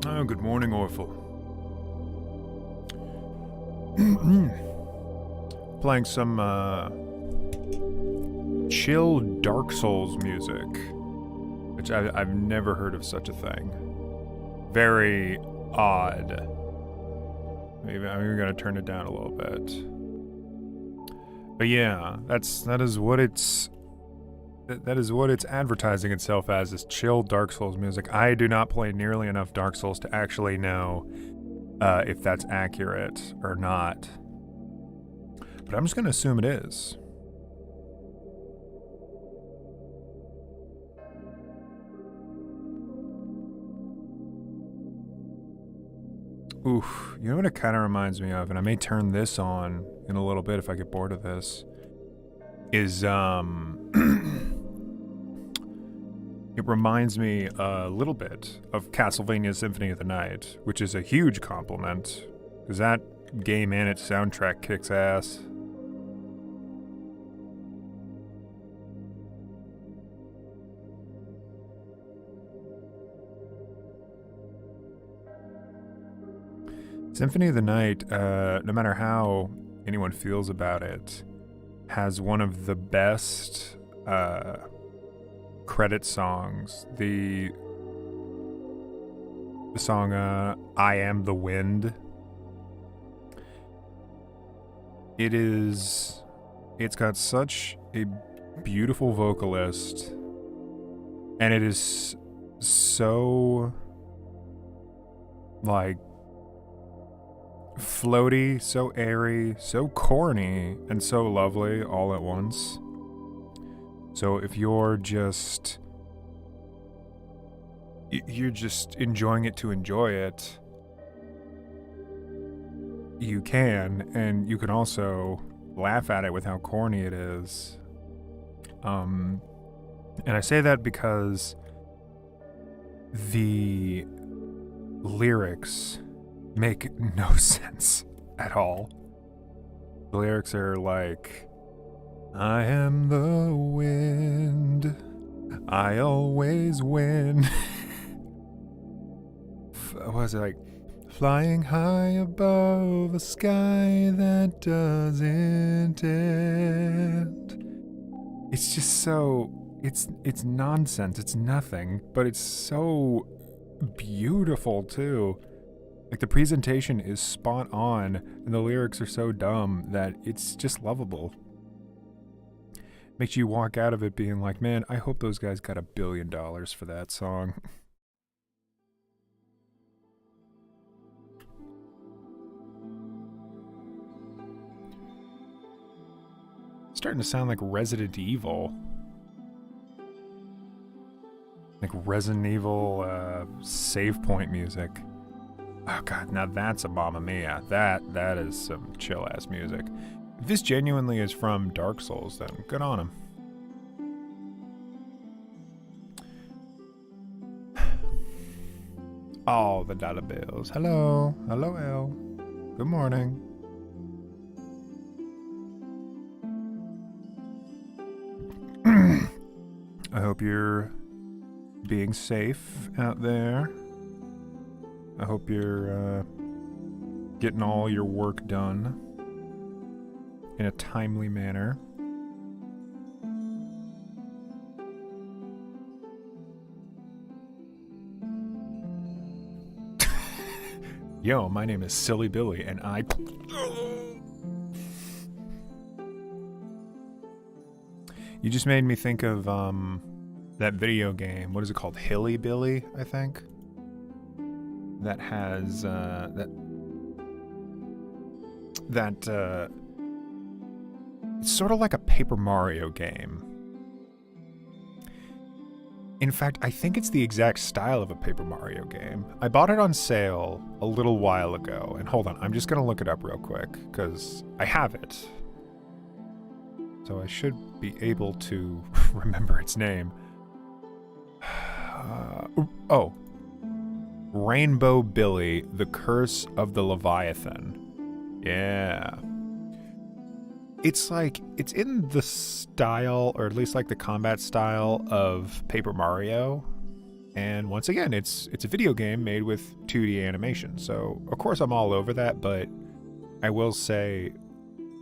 Oh, good morning, Orphle. Playing some, chill Dark Souls music, which I've never heard of such a thing. Very odd. Maybe I'm even gonna turn it down a little bit. But yeah, that is what it's advertising itself as, is chill Dark Souls music. I do not play nearly enough Dark Souls to actually know if that's accurate or not. But I'm just going to assume it is. Oof, you know what it kind of reminds me of, and I may turn this on in a little bit if I get bored of this, is, it reminds me a little bit of Castlevania Symphony of the Night, which is a huge compliment, because that game and its soundtrack kicks ass. Symphony of the Night, no matter how anyone feels about it, has one of the best credit songs. The song I Am the Wind. It's got such a beautiful vocalist, and it is so like floaty, so airy, so corny, and so lovely all at once. So if you're just enjoying it to enjoy it, you can, and you can also laugh at it with how corny it is. And I say that because the lyrics make no sense at all. The lyrics are like, I am the wind, I always win. What was it like? Flying high above a sky that doesn't end. It's just so, it's nonsense, it's nothing, but it's so beautiful too. Like, the presentation is spot on, and the lyrics are so dumb that it's just lovable. Makes you walk out of it being like, man, I hope those guys got $1 billion for that song. It's starting to sound like Resident Evil. Like Resident Evil save point music. Oh god, now that's a Mamma Mia. That is some chill ass music. If this genuinely is from Dark Souls, then good on him. All the dollar bills. Hello. Hello, Elle. Good morning. I hope you're being safe out there. I hope you're getting all your work done in a timely manner. Yo, my name is Silly Billy, and I... You just made me think of that video game. What is it called? Hilly Billy, I think. That has it's sort of like a Paper Mario game. In fact, I think it's the exact style of a Paper Mario game. I bought it on sale a little while ago, and hold on, I'm just gonna look it up real quick because I have it, so I should be able to remember its name. Oh. Rainbow Billy, The Curse of the Leviathan. Yeah. it's like, it's in the style, or at least like the combat style of Paper Mario. And once again, it's a video game made with 2D animation. So of course I'm all over that, but I will say,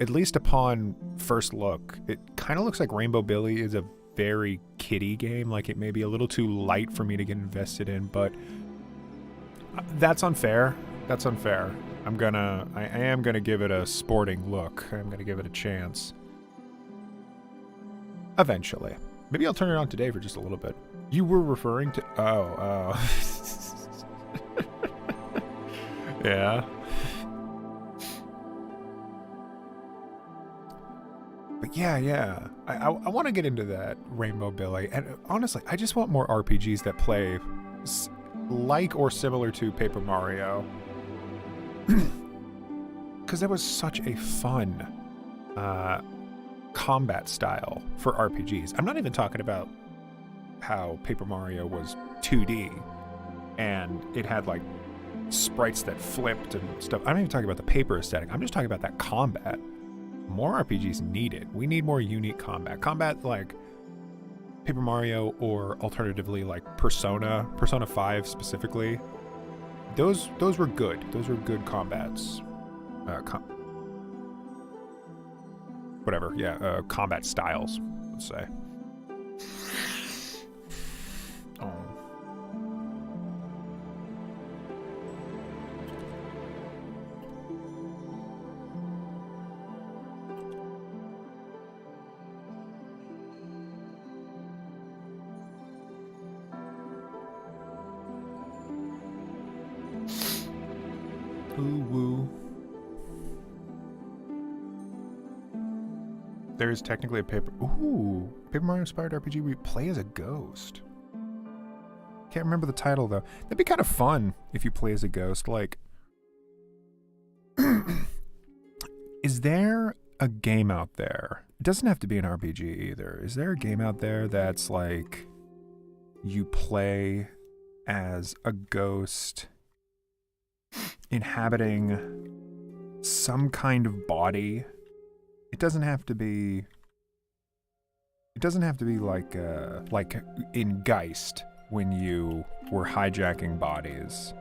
at least upon first look, it kind of looks like Rainbow Billy is a very kiddie game. Like, it may be a little too light for me to get invested in, but that's unfair. That's unfair. I am gonna give it a sporting look. I'm gonna give it a chance. Eventually. Maybe I'll turn it on today for just a little bit. You were referring to... Oh. Yeah. But yeah. I want to get into that Rainbow Billy. And honestly, I just want more RPGs that play like or similar to Paper Mario. Because that was such a fun combat style for RPGs. I'm not even talking about how Paper Mario was 2D and it had like sprites that flipped and stuff. I'm not even talking about the paper aesthetic. I'm just talking about that combat. More RPGs need it. We need more unique combat. Combat like Paper Mario, or alternatively like Persona 5 specifically. Those were good. Those were good combats. Combat styles, let's say. Oh. Ooh woo. There is technically a Paper Mario inspired RPG where you play as a ghost. Can't remember the title though. That'd be kind of fun if you play as a ghost. Like, is there a game out there? It doesn't have to be an RPG either. Is there a game out there that's like you play as a ghost inhabiting some kind of body? It doesn't have to be like in Geist when you were hijacking bodies.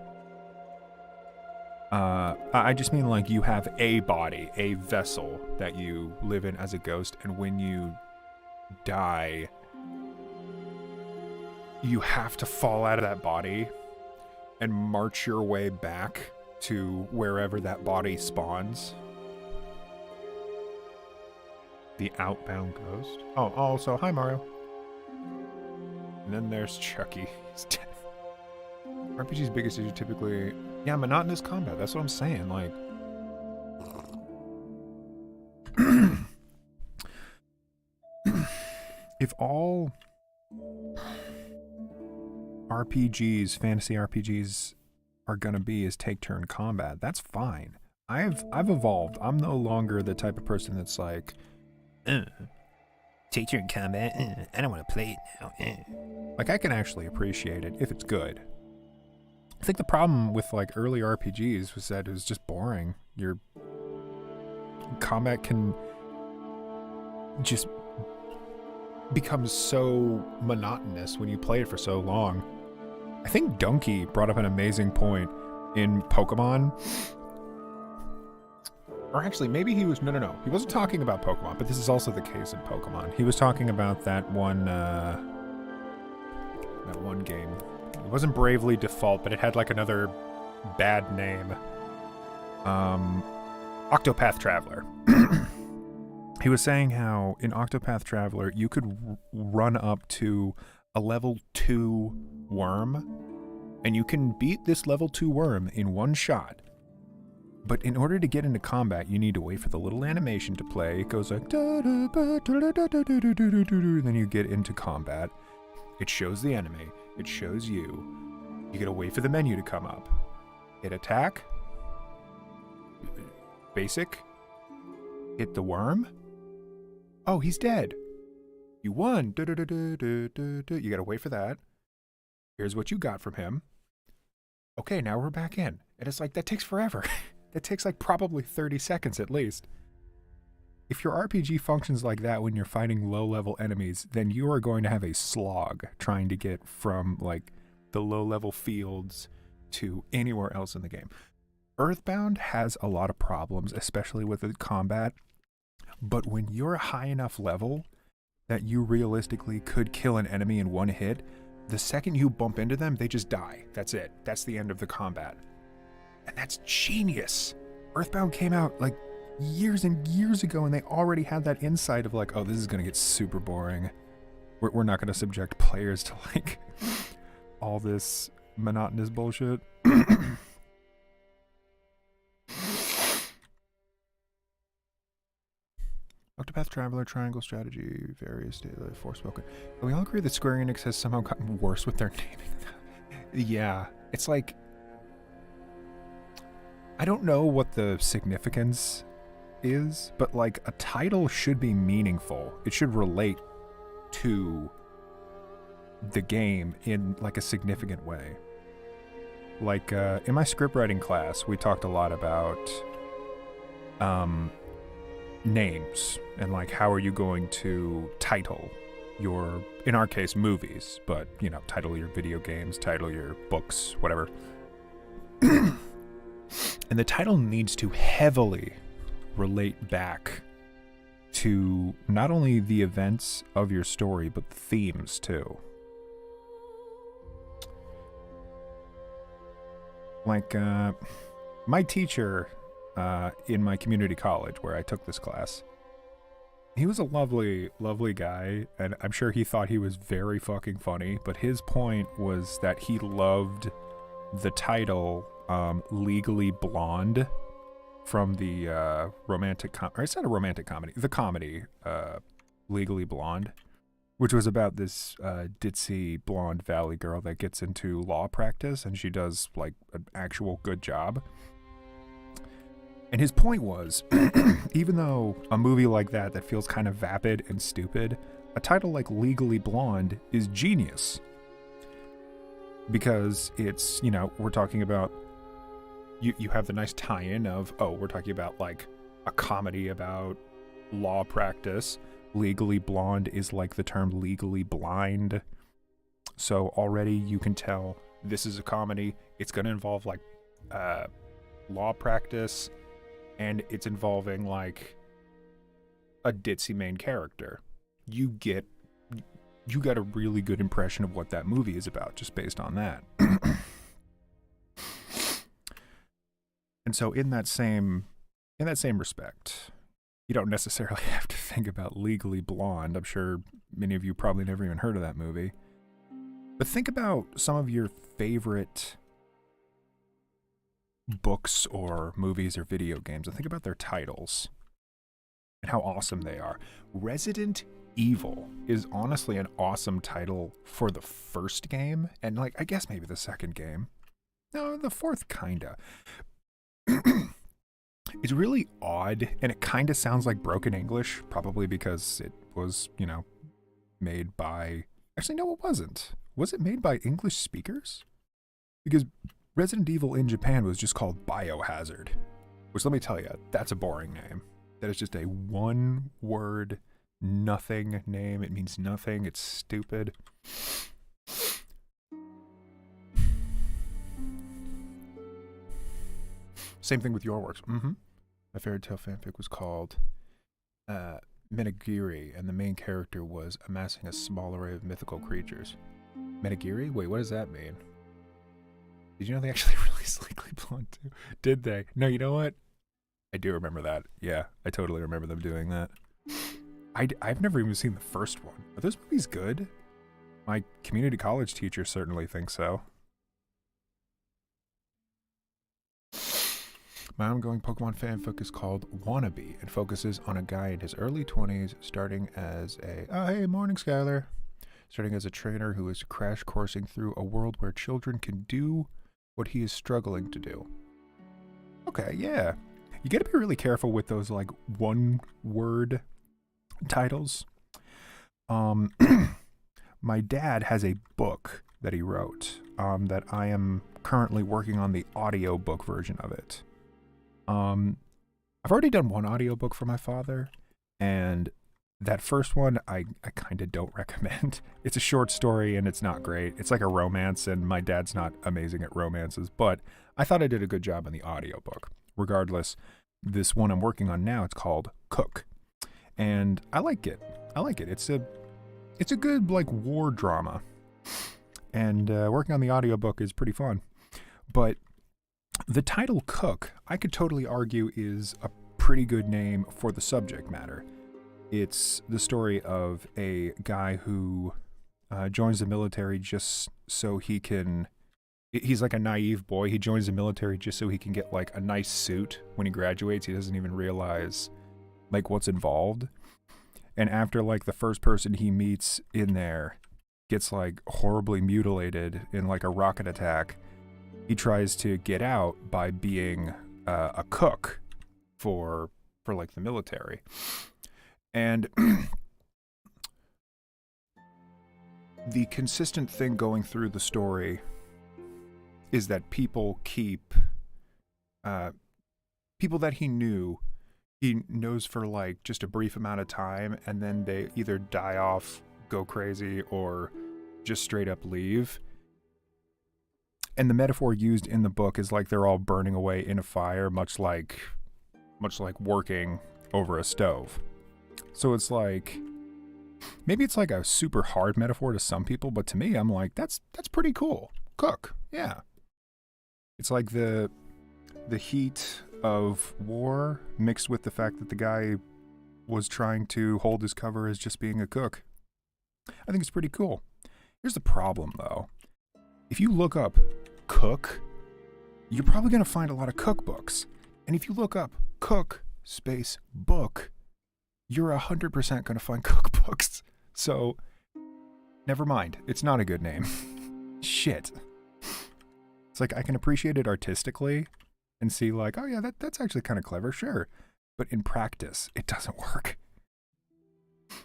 I just mean like you have a body, a vessel that you live in as a ghost, and when you die, you have to fall out of that body and march your way back to wherever that body spawns. The Outbound Ghost. Oh, so hi Mario. And then there's Chucky. He's dead. RPG's biggest issue typically, monotonous combat. That's what I'm saying. Like, if all RPGs, fantasy RPGs, are gonna be is take-turn combat, that's fine. I've evolved. I'm no longer the type of person that's like, take-turn combat. I don't want to play it now. Like, I can actually appreciate it if it's good. I think the problem with like early RPGs was that it was just boring. Your combat can just become so monotonous when you play it for so long. I think Donkey brought up an amazing point in Pokemon. Or actually, maybe he was... No. He wasn't talking about Pokemon, but this is also the case in Pokemon. He was talking about that one game. It wasn't Bravely Default, but it had like another bad name. Octopath Traveler. He was saying how in Octopath Traveler, you could run up to a level 2 worm, and you can beat this level 2 worm in one shot. But in order to get into combat, you need to wait for the little animation to play. It goes like, then you get into combat. It shows the enemy. It shows you. You gotta wait for the menu to come up. Hit attack. Basic. Hit the worm. Oh, he's dead. You won. You gotta wait for that. Here's what you got from him. Okay, now we're back in. And it's like, that takes forever. That takes like probably 30 seconds at least. if your RPG functions like that when you're fighting low-level enemies, then you are going to have a slog trying to get from like the low-level fields to anywhere else in the game. Earthbound has a lot of problems, especially with the combat, but when you're a high enough level that you realistically could kill an enemy in one hit, the second you bump into them, they just die. That's it. That's the end of the combat. And that's genius. Earthbound came out like years and years ago, and they already had that insight of like, oh, this is going to get super boring. We're not going to subject players to like all this monotonous bullshit. Octopath Traveler, Triangle Strategy, various data, Forspoken. But we all agree that Square Enix has somehow gotten worse with their naming. Yeah, it's like, I don't know what the significance is, but like a title should be meaningful. It should relate to the game in like a significant way. Like in my script writing class, we talked a lot about names and like how are you going to title your, in our case, movies, but you know, title your video games, title your books, whatever. And the title needs to heavily relate back to not only the events of your story, but the themes too. Like, my teacher in my community college where I took this class, he was a lovely, lovely guy, and I'm sure he thought he was very fucking funny, but his point was that he loved the title Legally Blonde from the romantic or it's not a romantic comedy, the comedy Legally Blonde, which was about this ditzy blonde valley girl that gets into law practice, and she does like an actual good job. And his point was, even though a movie like that feels kind of vapid and stupid, a title like Legally Blonde is genius. Because it's, you know, we're talking about, you have the nice tie-in of, oh, we're talking about like a comedy about law practice. Legally Blonde is like the term legally blind. So already you can tell this is a comedy. It's going to involve like law practice, and it's involving like a ditzy main character. You got a really good impression of what that movie is about just based on that. And so in that same respect, you don't necessarily have to think about Legally Blonde. I'm sure many of you probably never even heard of that movie. But think about some of your favorite books or movies or video games and think about their titles and how awesome they are. Resident Evil is honestly an awesome title for the first game, and like I guess maybe the second game. No, the fourth kinda. It's really odd, and it kind of sounds like broken English, probably because it was, you know, made by... Actually, no, it wasn't. Was it made by English speakers? Because Resident Evil in Japan was just called Biohazard, which, let me tell you, that's a boring name. That is just a one-word, nothing name. It means nothing. It's stupid. Same thing with Your Works. My fairy tale fanfic was called Menagiri, and the main character was amassing a small array of mythical creatures. Menagiri? Wait, what does that mean? Did you know they actually released Legally Blonde too? Did they? No, you know what? I do remember that. Yeah, I totally remember them doing that. I've never even seen the first one. Are those movies good? My community college teacher certainly thinks so. My ongoing Pokemon fanfic is called Wannabe and focuses on a guy in his early 20s starting as a... Oh, hey, morning, Skylar. Starting as a trainer who is crash coursing through a world where children can do what he is struggling to do. Okay, yeah. You gotta be really careful with those, like, one-word titles. My dad has a book that he wrote that I am currently working on the audiobook version of it. I've already done one audiobook for my father, And that first one, I kind of don't recommend. It's a short story and it's not great. It's like a romance, and my dad's not amazing at romances, but I thought I did a good job on the audiobook. Regardless, this one I'm working on now, it's called Cook. And I like it. It's a good like war drama. And working on the audiobook is pretty fun. But the title Cook, I could totally argue, is a pretty good name for the subject matter. It's the story of a guy who joins the military just so he can... He's like a naive boy. He joins the military just so he can get like a nice suit when he graduates. He doesn't even realize like what's involved. And after like the first person he meets in there gets like horribly mutilated in like a rocket attack, he tries to get out by being a cook for like the military. And the consistent thing going through the story is that people keep people that he knows for like just a brief amount of time, and then they either die off, go crazy, or just straight up leave. And the metaphor used in the book is like they're all burning away in a fire, much like working over a stove. So it's like, maybe it's like a super hard metaphor to some people, but to me, I'm like, that's pretty cool. Cook, yeah. It's like the heat of war mixed with the fact that the guy was trying to hold his cover as just being a cook. I think it's pretty cool. Here's the problem, though. If you look up cook, you're probably going to find a lot of cookbooks. And if you look up cook space book, you're 100% going to find cookbooks. So, never mind. It's not a good name. Shit. It's like, I can appreciate it artistically and see like, oh yeah, that's actually kind of clever, sure. But in practice, it doesn't work.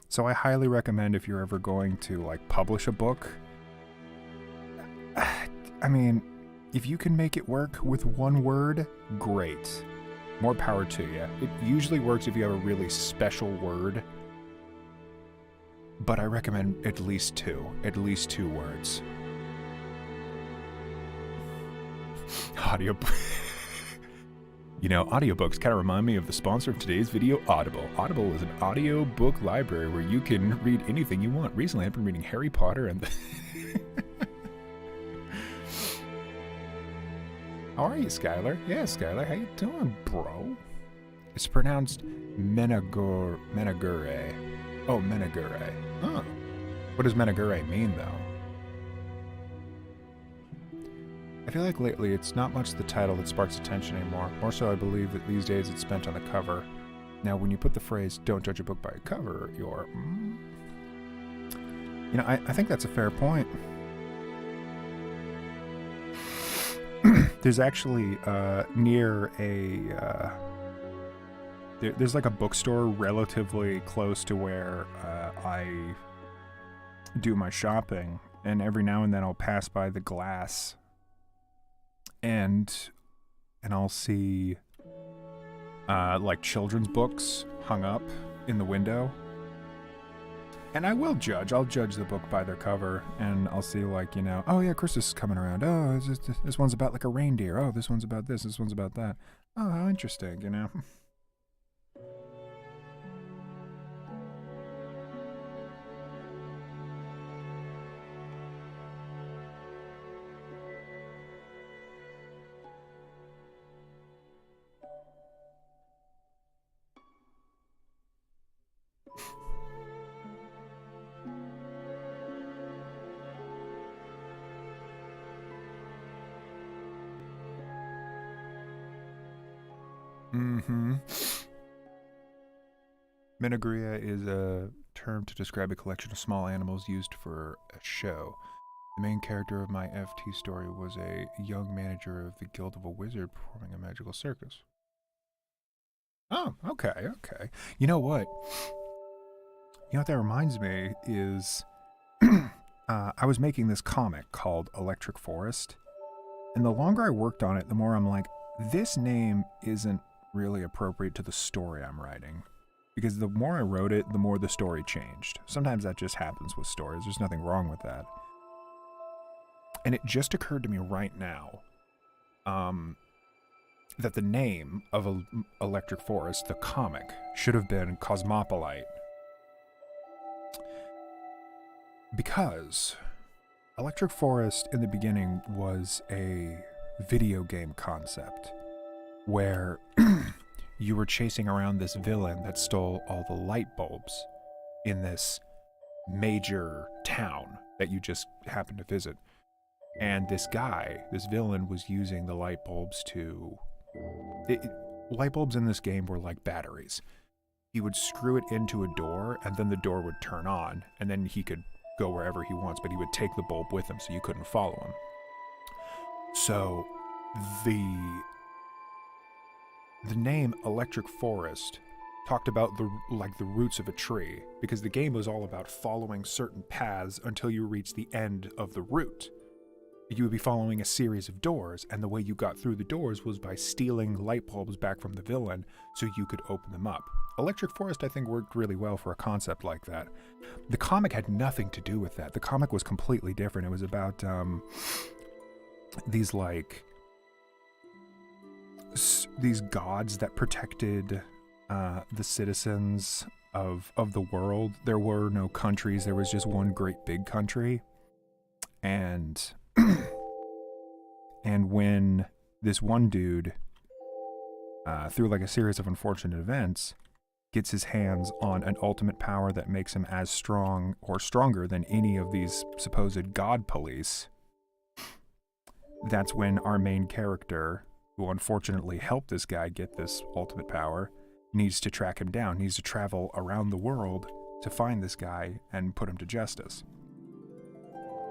So I highly recommend, if you're ever going to like publish a book, I mean, if you can make it work with one word, great. More power to you. It usually works if you have a really special word, but I recommend at least two words. Audio. You know, audiobooks kind of remind me of the sponsor of today's video, Audible. Audible is an audiobook library where you can read anything you want. Recently, I've been reading Harry Potter and How are you, Skylar? Yeah, Skylar, how you doing, bro? It's pronounced Menagure. Oh, Menagure. Huh. What does Menagure mean, though? I feel like lately it's not much the title that sparks attention anymore. More so, I believe that these days it's spent on the cover. Now, when you put the phrase, don't judge a book by a cover, you're... You know, I think that's a fair point. There's actually, near a... There's like a bookstore relatively close to where I do my shopping. And every now and then I'll pass by the glass and I'll see like children's books hung up in the window, and I will judge. I'll judge the book by their cover, and I'll see like, you know, oh yeah, Christmas is coming around. Oh, this one's about like a reindeer. Oh, this one's about this. This one's about that. Oh, how interesting, you know. Menagria is a term to describe a collection of small animals used for a show. The main character of my FT story was a young manager of the Guild of a Wizard performing a magical circus. Oh, okay. You know what? You know what that reminds me is... I was making this comic called Electric Forest, and the longer I worked on it, the more I'm like, this name isn't really appropriate to the story I'm writing. because the more I wrote it, the more the story changed. Sometimes that just happens with stories. There's nothing wrong with that. And it just occurred to me right now that the name of Electric Forest, the comic, should have been Cosmopolite. Because Electric Forest in the beginning was a video game concept where you were chasing around this villain that stole all the light bulbs in this major town that you just happened to visit. And this guy, this villain, was using the light bulbs to... light bulbs in this game were like batteries. He would screw it into a door, and then the door would turn on, and then he could go wherever he wants, but he would take the bulb with him so you couldn't follow him. So the name Electric Forest talked about the roots of a tree, because the game was all about following certain paths until you reach the end of the route. You would be following a series of doors, and the way you got through the doors was by stealing light bulbs back from the villain so you could open them up. Electric Forest, I think, worked really well for a concept like that. The comic had nothing to do with that. The comic was completely different. It was about these gods that protected the citizens of the world. There were no countries. There was just one great big country. And and when this one dude, through like a series of unfortunate events, gets his hands on an ultimate power that makes him as strong or stronger than any of these supposed god police, that's when our main character, who unfortunately helped this guy get this ultimate power, needs to track him down, needs to travel around the world to find this guy and put him to justice.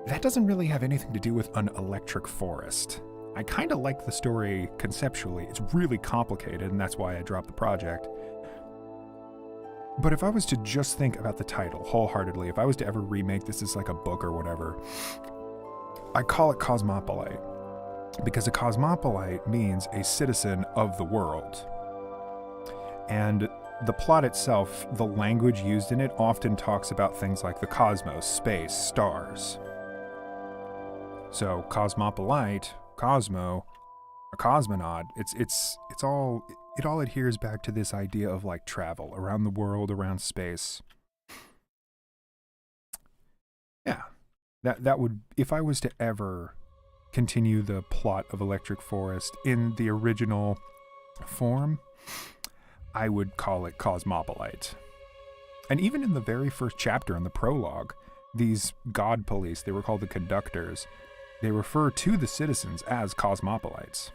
That doesn't really have anything to do with an Electric Forest. I kind of like the story conceptually. It's really complicated, and that's why I dropped the project. But if I was to just think about the title wholeheartedly, if I was to ever remake this as like a book or whatever, I call it Cosmopolite. Because a cosmopolite means a citizen of the world. And the plot itself, the language used in it, often talks about things like the cosmos, space, stars. So cosmopolite, Cosmo, a cosmonaut, it all adheres back to this idea of like travel around the world, around space. Yeah, that would, if I was to ever continue the plot of Electric Forest in the original form, I would call it Cosmopolite. And even in the very first chapter, in the prologue, these god police, they were called the conductors, they refer to the citizens as cosmopolites.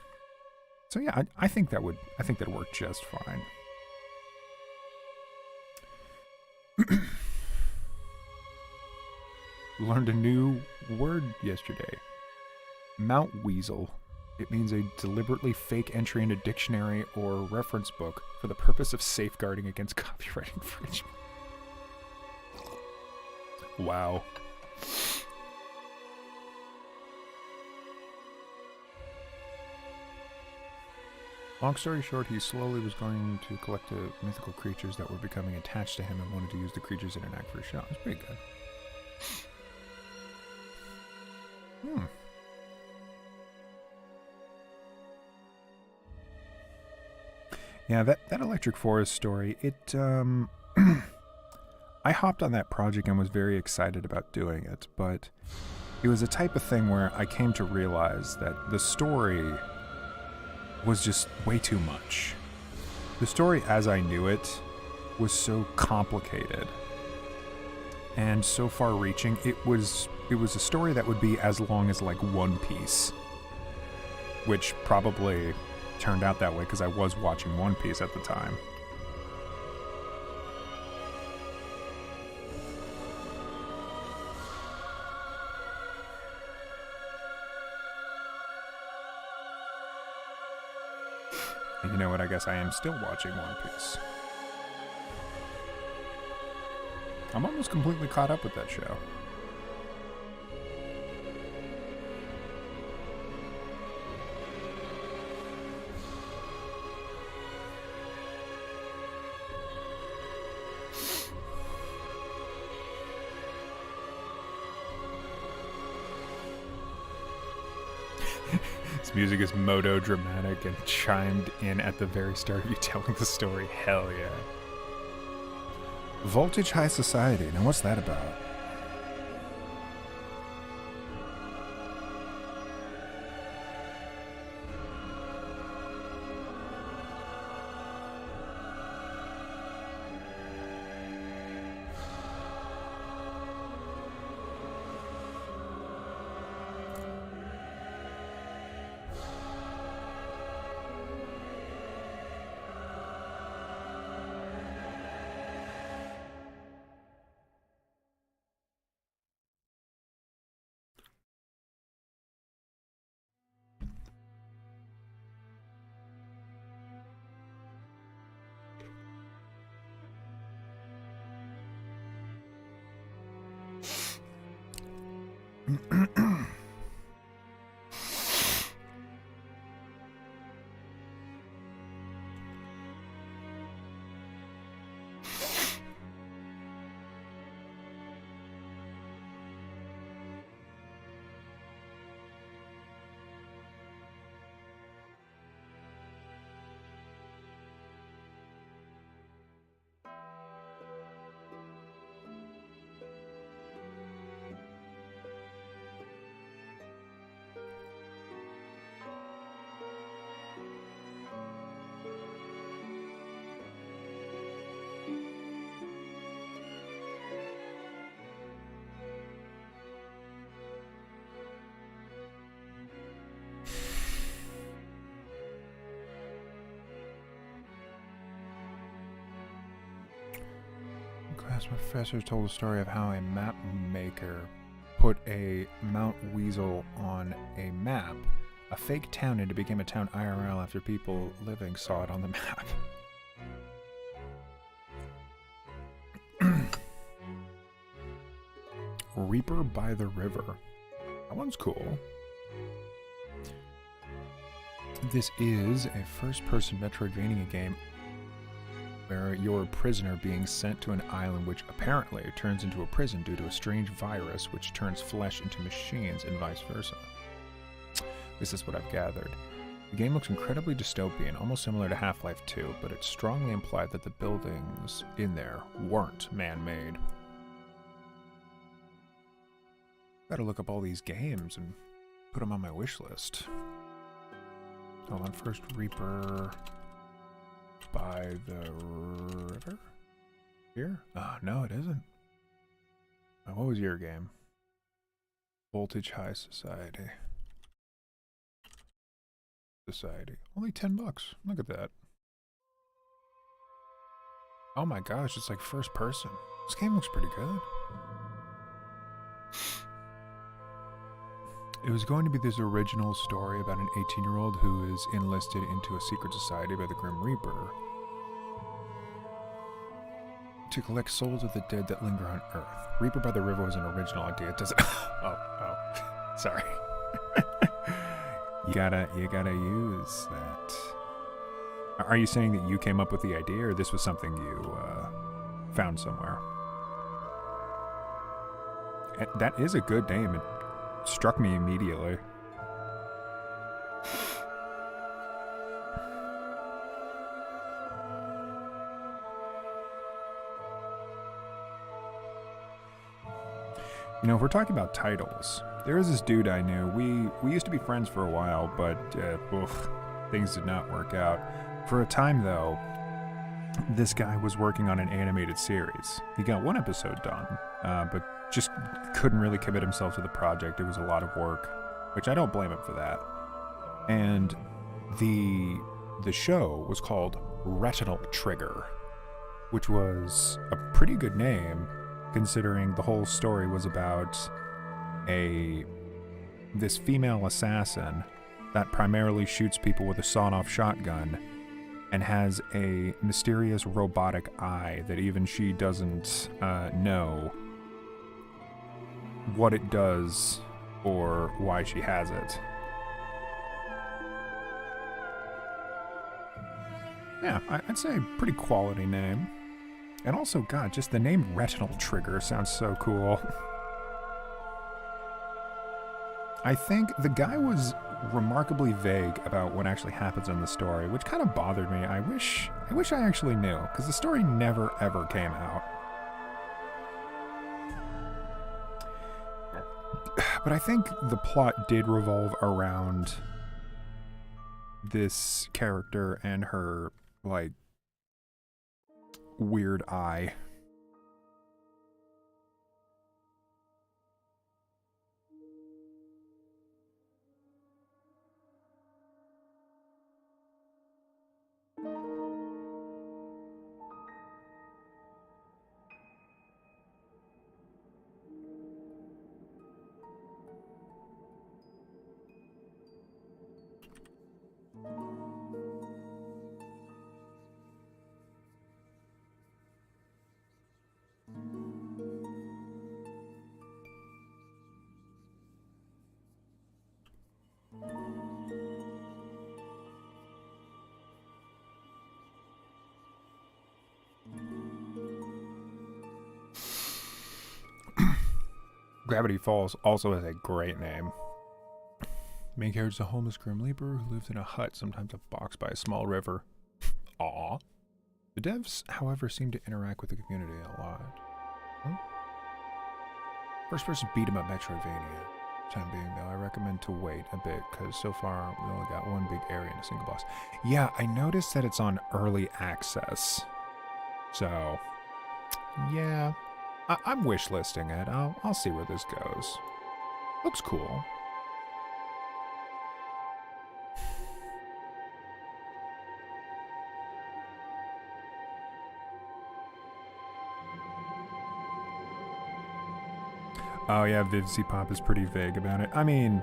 So yeah, I think that would work just fine. Learned a new word yesterday. Mount Weasel. It means a deliberately fake entry in a dictionary or reference book for the purpose of safeguarding against copyright infringement. Wow. Long story short, he slowly was going to collect the mythical creatures that were becoming attached to him and wanted to use the creatures in an act for a show. It's pretty good. Yeah, that Electric Forest story, it, I hopped on that project and was very excited about doing it, but it was a type of thing where I came to realize that the story was just way too much. The story as I knew it was so complicated and so far-reaching. It was a story that would be as long as like One Piece, which probably turned out that way because I was watching One Piece at the time. And you know what? I guess I am still watching One Piece. I'm almost completely caught up with that show. This music is moto-dramatic and chimed in at the very start of you telling the story. Hell yeah. Voltage High Society. Now what's that about? Class professor told a story of how a map maker put a Mount Weasel on a map, a fake town, and it became a town IRL after people living saw it on the map. Reaper by the River. That one's cool. This is a first-person Metroidvania game where you're a prisoner being sent to an island which apparently turns into a prison due to a strange virus which turns flesh into machines and vice versa. This is what I've gathered. The game looks incredibly dystopian, almost similar to Half-Life 2, but it's strongly implied that the buildings in there weren't man-made. Gotta look up all these games and put them on my wish list. Hold on, first Reaper by the River? Here? Oh, no, it isn't. What was your game? Voltage High Society. Only $10. Look at that. Oh my gosh, it's like first person. This game looks pretty good. It was going to be this original story about an 18-year-old who is enlisted into a secret society by the Grim Reaper to collect souls of the dead that linger on Earth. Reaper by the River was an original idea. It doesn't... oh, sorry. You gotta use that. Are you saying that you came up with the idea, or this was something you found somewhere? That is a good name. It struck me immediately. You know, if we're talking about titles, there is this dude I knew. We used to be friends for a while, but things did not work out. For a time, though, this guy was working on an animated series. He got one episode done, but just couldn't really commit himself to the project. It was a lot of work, which I don't blame him for that. And the show was called Retinal Trigger, which was a pretty good name, considering the whole story was about this female assassin that primarily shoots people with a sawn-off shotgun and has a mysterious robotic eye that even she doesn't know what it does or why she has it. Yeah, I'd say pretty quality name. And also, God, just the name Retinal Trigger sounds so cool. I think the guy was remarkably vague about what actually happens in the story, which kind of bothered me. I wish I actually knew, because the story never ever came out. But I think the plot did revolve around this character and her, like, weird eye. Gravity Falls also has a great name. Main character is a homeless Grim Reaper who lives in a hut, sometimes a box by a small river. Aww. The devs, however, seem to interact with the community a lot. Huh? First person beat 'em up Metroidvania. Time being, though, I recommend to wait a bit, because so far we only got one big area and a single boss. Yeah, I noticed that it's on early access. So, yeah. I'm wishlisting it. I'll see where this goes. Looks cool. Oh yeah, Vivzy Pop is pretty vague about it. I mean,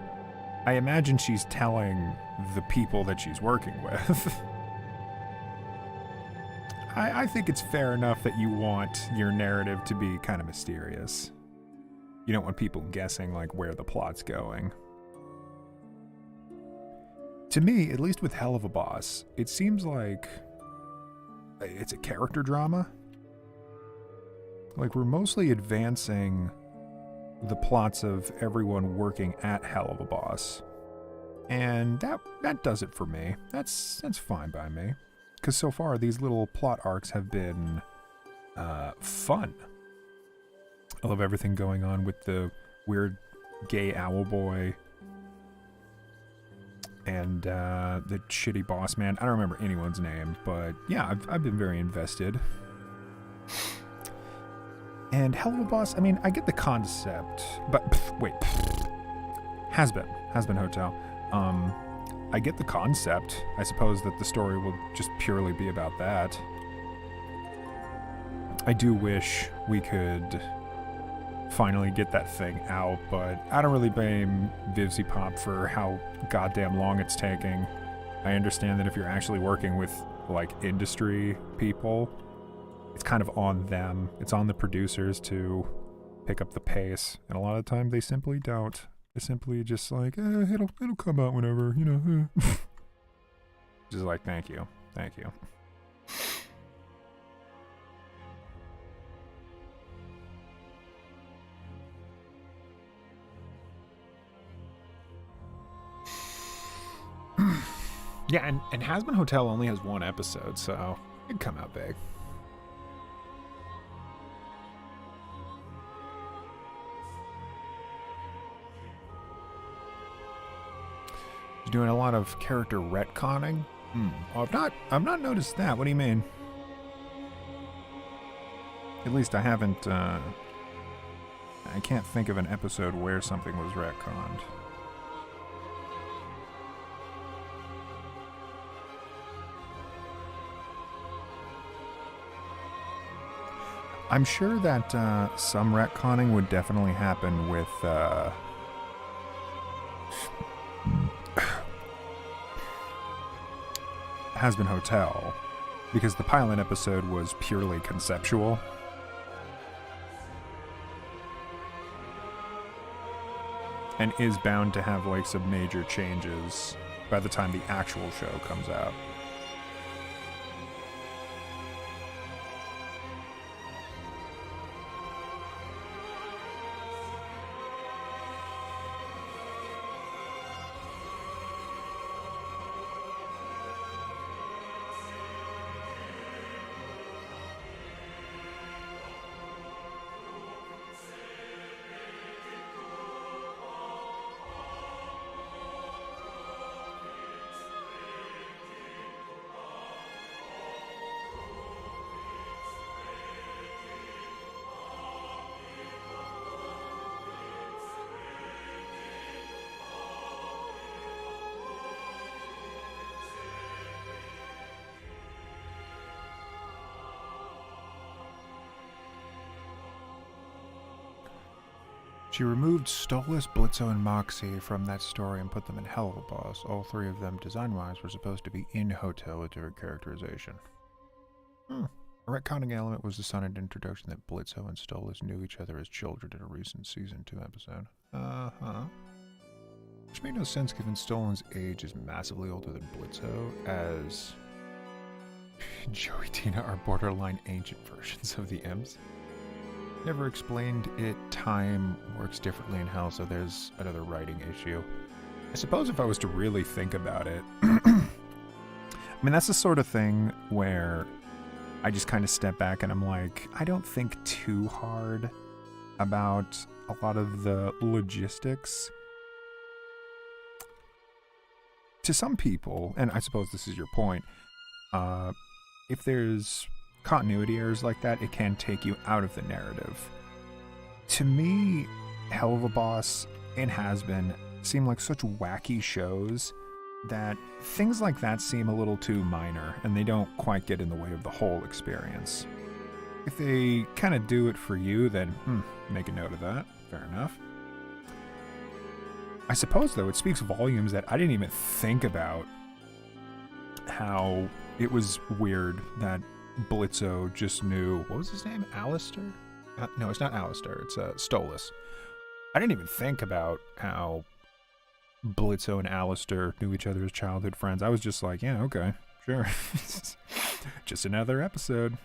I imagine she's telling the people that she's working with. I think it's fair enough that you want your narrative to be kind of mysterious. You don't want people guessing, like, where the plot's going. To me, at least with Hell of a Boss, it seems like it's a character drama. Like, we're mostly advancing the plots of everyone working at Hell of a Boss. And that does it for me. That's fine by me. Because so far, these little plot arcs have been fun. I love everything going on with the weird gay owl boy and the shitty boss man. I don't remember anyone's name, but yeah, I've been very invested. And Hell of a Boss, I mean, I get the concept, but wait, Has Been Hotel. I get the concept. I suppose that the story will just purely be about that. I do wish we could finally get that thing out, but I don't really blame Vivzy Pop for how goddamn long it's taking. I understand that if you're actually working with, like, industry people, it's kind of on them. It's on the producers to pick up the pace, and a lot of the time they simply don't. They're simply just like, it'll come out whenever, you know. Just like, thank you. Yeah, and Has Been Hotel only has one episode, so it'd come out big. Doing a lot of character retconning. Oh, I've not noticed that. What do you mean? At least I haven't. I can't think of an episode where something was retconned. I'm sure that some retconning would definitely happen with. Has Been Hotel, because the pilot episode was purely conceptual. And is bound to have, like, some major changes by the time the actual show comes out. She removed Stolas, Blitzo, and Moxie from that story and put them in Hell of a Boss. All three of them, design-wise, were supposed to be in Hotel with different characterization. A retconning element was the sudden introduction that Blitzo and Stolas knew each other as children in a recent Season 2 episode. Which made no sense given Stolen's age is massively older than Blitzo, as Joey Tina are borderline ancient versions of the M's. Never explained it. Time works differently in Hell, so there's another writing issue. I suppose if I was to really think about it, I mean, that's the sort of thing where I just kind of step back and I'm like, I don't think too hard about a lot of the logistics. To some people, and I suppose this is your point, if there's continuity errors like that, it can take you out of the narrative. To me, Hell of a Boss and Has-Been seem like such wacky shows that things like that seem a little too minor, and they don't quite get in the way of the whole experience. If they kind of do it for you, then make a note of that. Fair enough. I suppose, though, it speaks volumes that I didn't even think about how it was weird that Blitzo just knew... What was his name? Alistair? No, it's not Alistair. It's Stolas. I didn't even think about how Blitzo and Alistair knew each other as childhood friends. I was just like, yeah, okay, sure. Just another episode.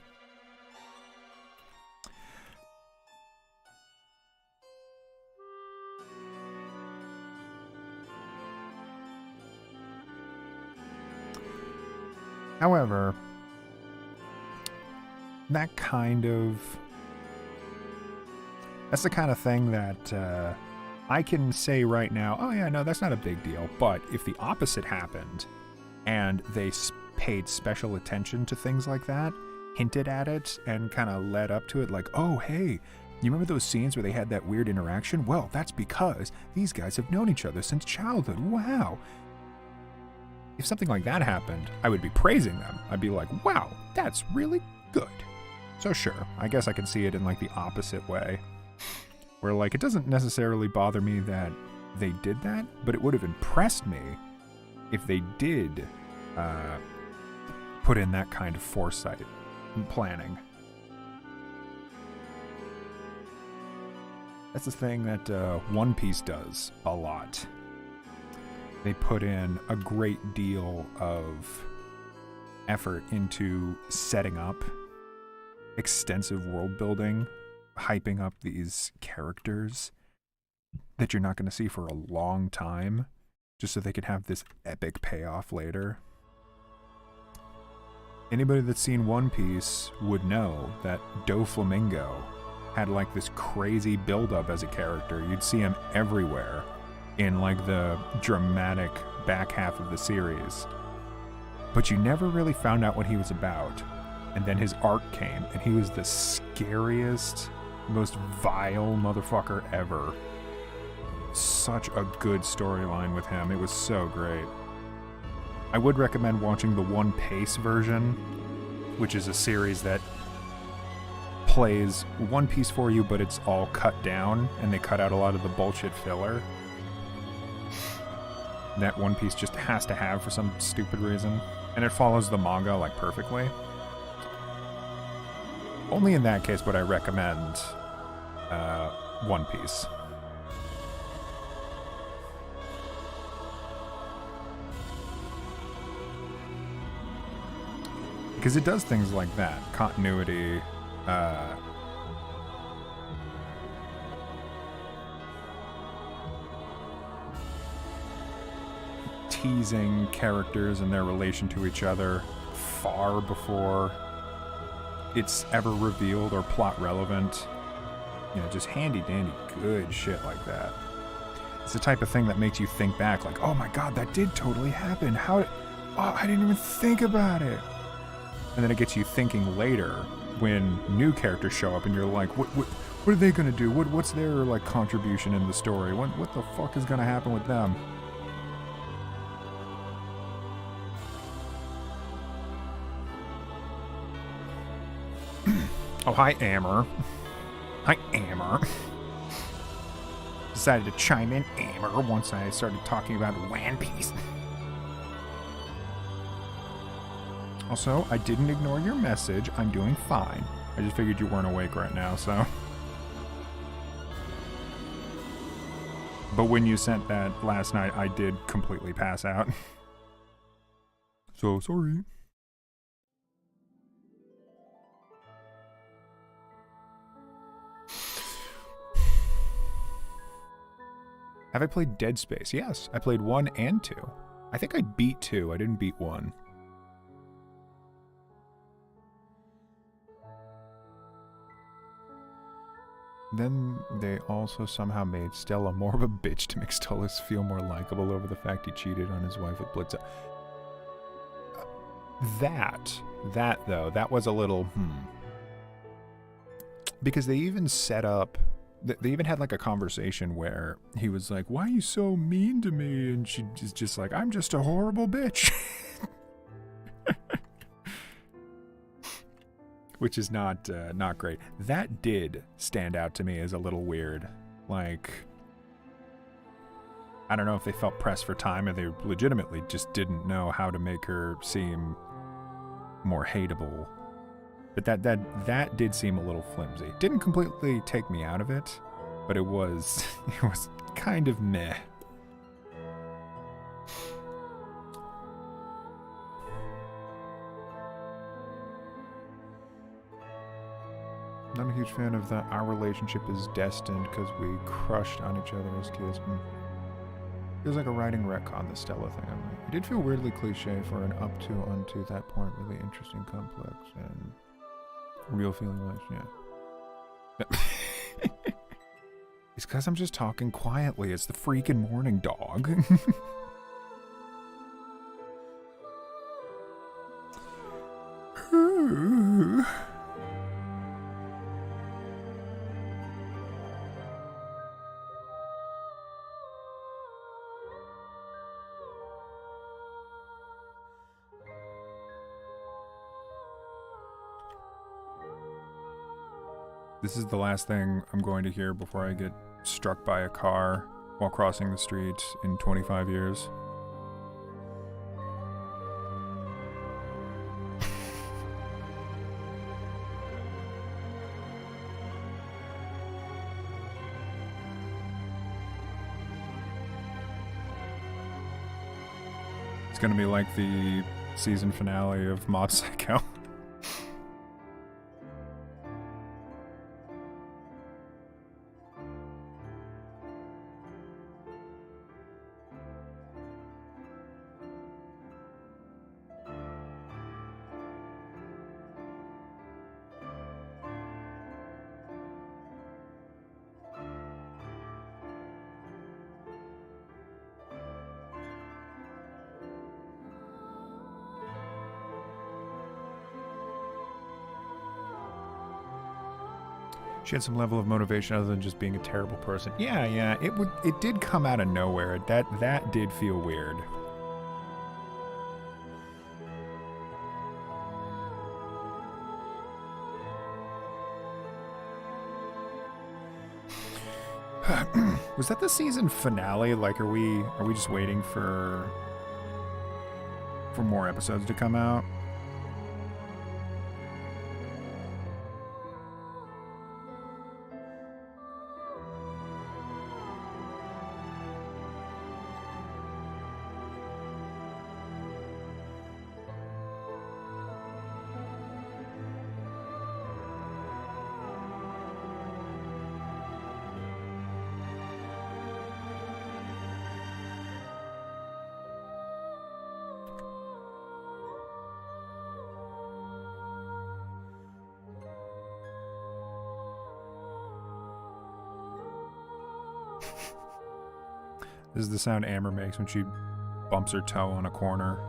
However, that's the kind of thing that I can say right now, oh yeah, no, that's not a big deal. But if the opposite happened and they paid special attention to things like that, hinted at it, and kind of led up to it, like, oh, hey, you remember those scenes where they had that weird interaction? Well, that's because these guys have known each other since childhood. Wow. If something like that happened, I would be praising them. I'd be like, wow, that's really good. So sure, I guess I can see it in like the opposite way. Where like, it doesn't necessarily bother me that they did that, but it would have impressed me if they did put in that kind of foresight and planning. That's the thing that One Piece does a lot. They put in a great deal of effort into setting up extensive world building, hyping up these characters that you're not going to see for a long time, just so they could have this epic payoff later. Anybody that's seen One Piece would know that Doflamingo had like this crazy build-up as a character. You'd see him everywhere in like the dramatic back half of the series, but you never really found out what he was about. And then his arc came, and he was the scariest, most vile motherfucker ever. Such a good storyline with him. It was so great. I would recommend watching the One Piece version, which is a series that plays One Piece for you, but it's all cut down, and they cut out a lot of the bullshit filler that One Piece just has to have for some stupid reason. And it follows the manga like perfectly. Only in that case would I recommend One Piece. Because it does things like that. Continuity, teasing characters and their relation to each other far before it's ever revealed or plot relevant. You know, just handy dandy good shit like that. It's the type of thing that makes you think back like, oh my god, that did totally happen. I didn't even think about it. And then it gets you thinking later when new characters show up and you're like, what are they gonna do? What's their like contribution in the story? What the fuck is gonna happen with them? Oh, hi, Amber. Hi, Amber. decided to chime in, Amber, once I started talking about One Piece. Also, I didn't ignore your message. I'm doing fine. I just figured you weren't awake right now, so. But when you sent that last night, I did completely pass out. So sorry. Have I played Dead Space? Yes, I played 1 and 2. I think I beat 2. I didn't beat 1. Then they also somehow made Stella more of a bitch to make Stolas feel more likable over the fact he cheated on his wife with Blitzer. That was a little, Because they even set up, they even had like a conversation where he was like, why are you so mean to me? And she's just like, I'm just a horrible bitch. Which is not great. That did stand out to me as a little weird. Like, I don't know if they felt pressed for time or they legitimately just didn't know how to make her seem more hateable. But that did seem a little flimsy. Didn't completely take me out of it, but it was kind of meh. Not a huge fan of that our relationship is destined because we crushed on each other as kids. Feels like a writing retcon, the Stella thing. It did feel weirdly cliche for an up to unto that point really interesting, complex, and real feeling like, yeah. It's because I'm just talking quietly. It's the freaking morning, dog. This is the last thing I'm going to hear before I get struck by a car while crossing the street in 25 years. It's going to be like the season finale of Mob Psycho. She had some level of motivation other than just being a terrible person. Yeah, it did come out of nowhere. That did feel weird. Was that the season finale? Like, are we just waiting for more episodes to come out? This is the sound Amber makes when she bumps her toe on a corner.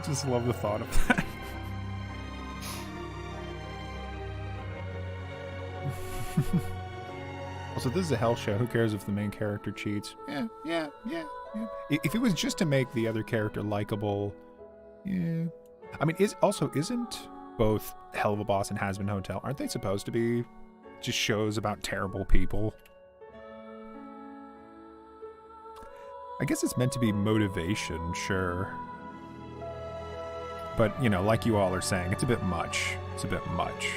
Just love the thought of that. Also, this is a hell show. Who cares if the main character cheats? Yeah. If it was just to make the other character likable, yeah. I mean, isn't both Hell of a Boss and Hazbin Hotel, aren't they supposed to be just shows about terrible people? I guess it's meant to be motivation, sure. But, you know, like you all are saying, it's a bit much. It's a bit much.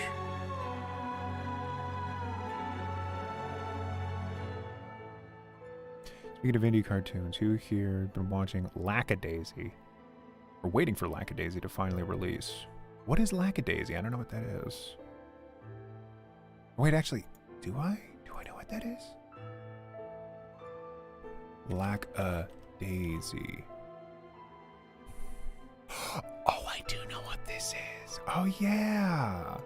Speaking of indie cartoons, who here has been watching Lackadaisy? Or waiting for Lackadaisy to finally release? What is Lackadaisy? I don't know what that is. Wait, actually, do I? Do I know what that is? Lackadaisy. Oh, I do know what this is. Oh, yeah.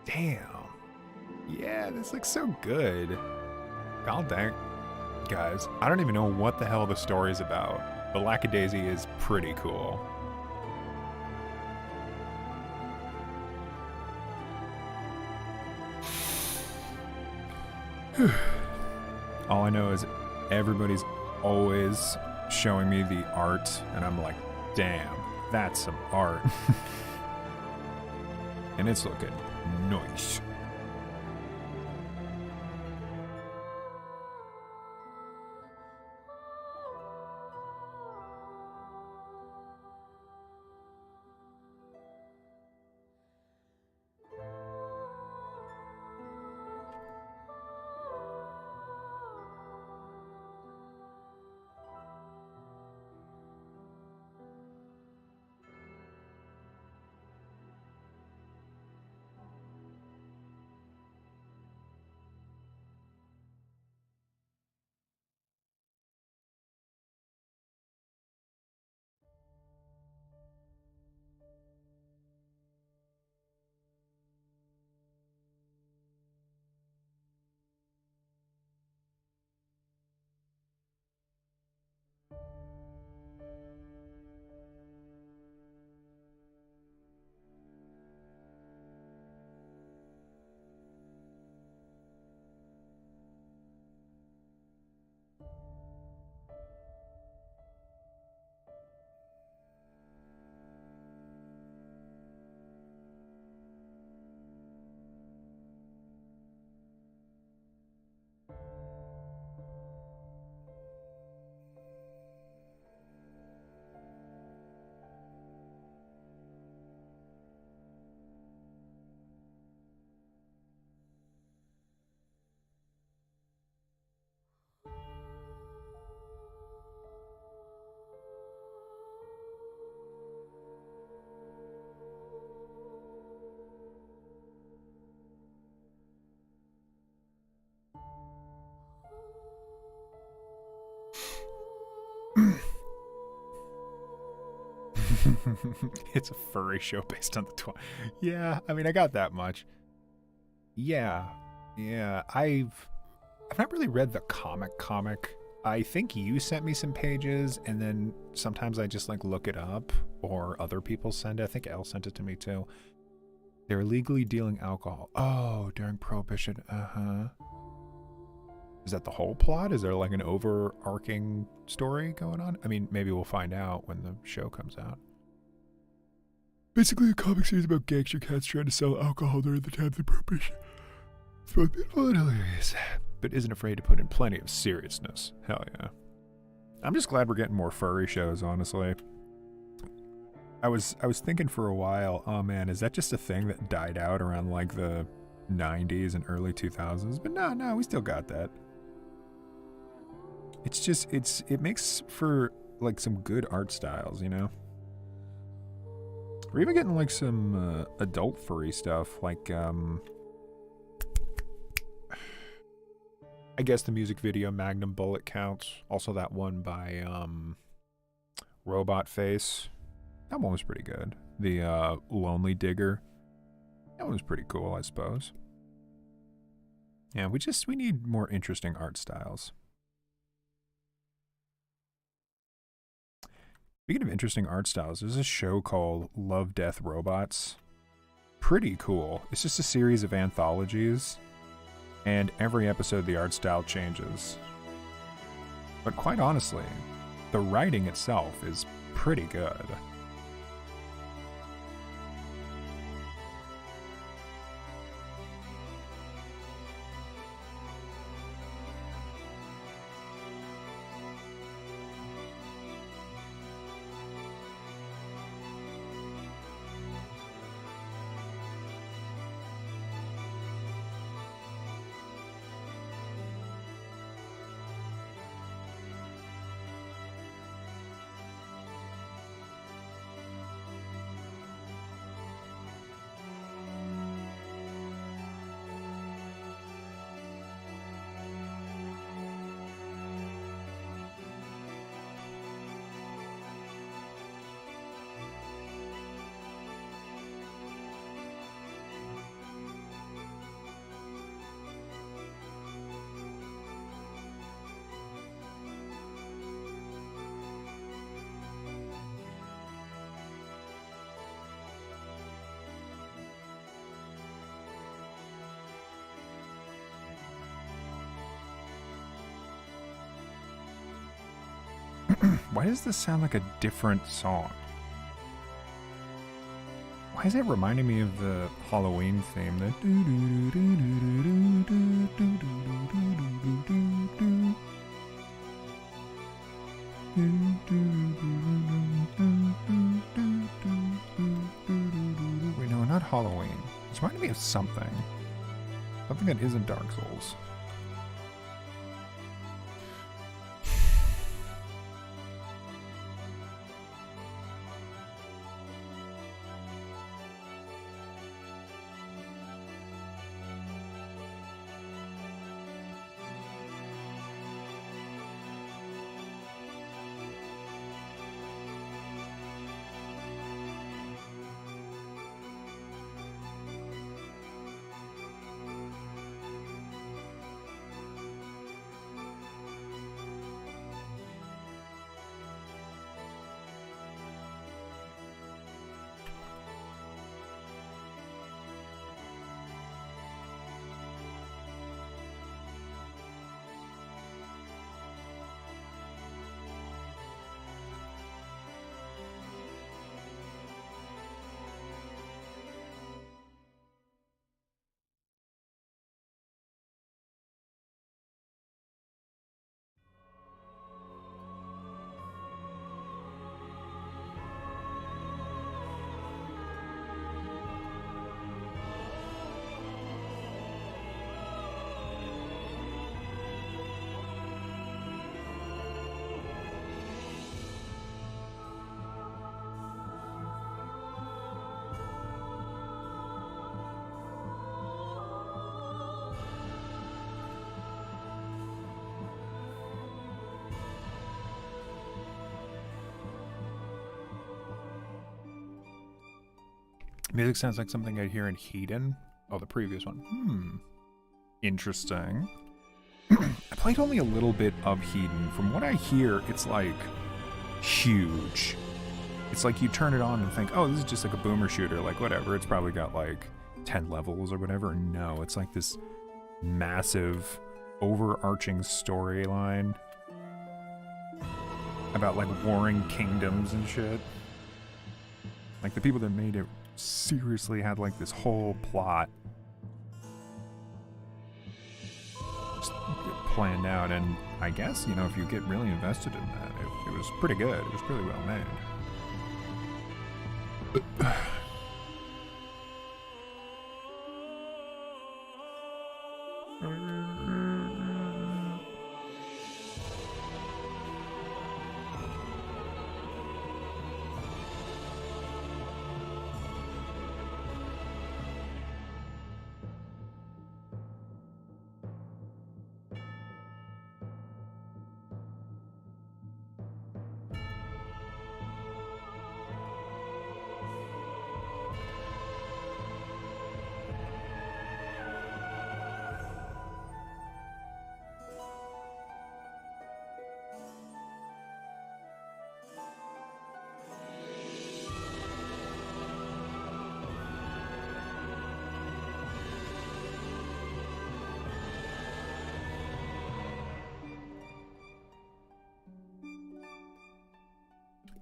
Damn. Yeah, this looks so good. God dang. Guys, I don't even know what the hell the story's about, but Lackadaisy is pretty cool. All I know is everybody's always showing me the art, and I'm like, damn, that's some art. And it's looking nice. It's a furry show based on the toy. Yeah, I mean, I got that much. Yeah. I've not really read the comic. I think you sent me some pages, and then sometimes I just like look it up, or other people send it. I think Elle sent it to me too. They're illegally dealing alcohol. Oh, during Prohibition. Is that the whole plot? Is there like an overarching story going on? I mean, maybe we'll find out when the show comes out. Basically, a comic series about gangster cats trying to sell alcohol during the time of the Prohibition. It's both beautiful and hilarious, but isn't afraid to put in plenty of seriousness. Hell yeah. I'm just glad we're getting more furry shows, honestly. I was thinking for a while, oh man, is that just a thing that died out around like the 90s and early 2000s? But no, we still got that. It's just, it makes for like some good art styles, you know? We're even getting like some adult furry stuff, like I guess the music video Magnum Bullet counts. Also that one by Robot Face. That one was pretty good. The Lonely Digger. That one was pretty cool, I suppose. Yeah, we need more interesting art styles. Speaking of interesting art styles, there's a show called Love, Death, Robots. Pretty cool. It's just a series of anthologies. and every episode the art style changes. But quite honestly, the writing itself is pretty good. Why does this sound like a different song? Why is it reminding me of the Halloween theme? The wait, no, not Halloween. It's reminding me of something. Something that isn't Dark Souls. Music sounds like something I'd hear in Hedon. Oh, the previous one. Interesting. I played only a little bit of Hedon. From what I hear, it's like huge. It's like you turn it on and think, oh, this is just like a boomer shooter. Like, whatever. It's probably got like 10 levels or whatever. No, it's like this massive, overarching storyline about like warring kingdoms and shit. Like, the people that made it seriously had like this whole plot just planned out, and I guess, you know, if you get really invested in that, it was pretty good. It was really well made.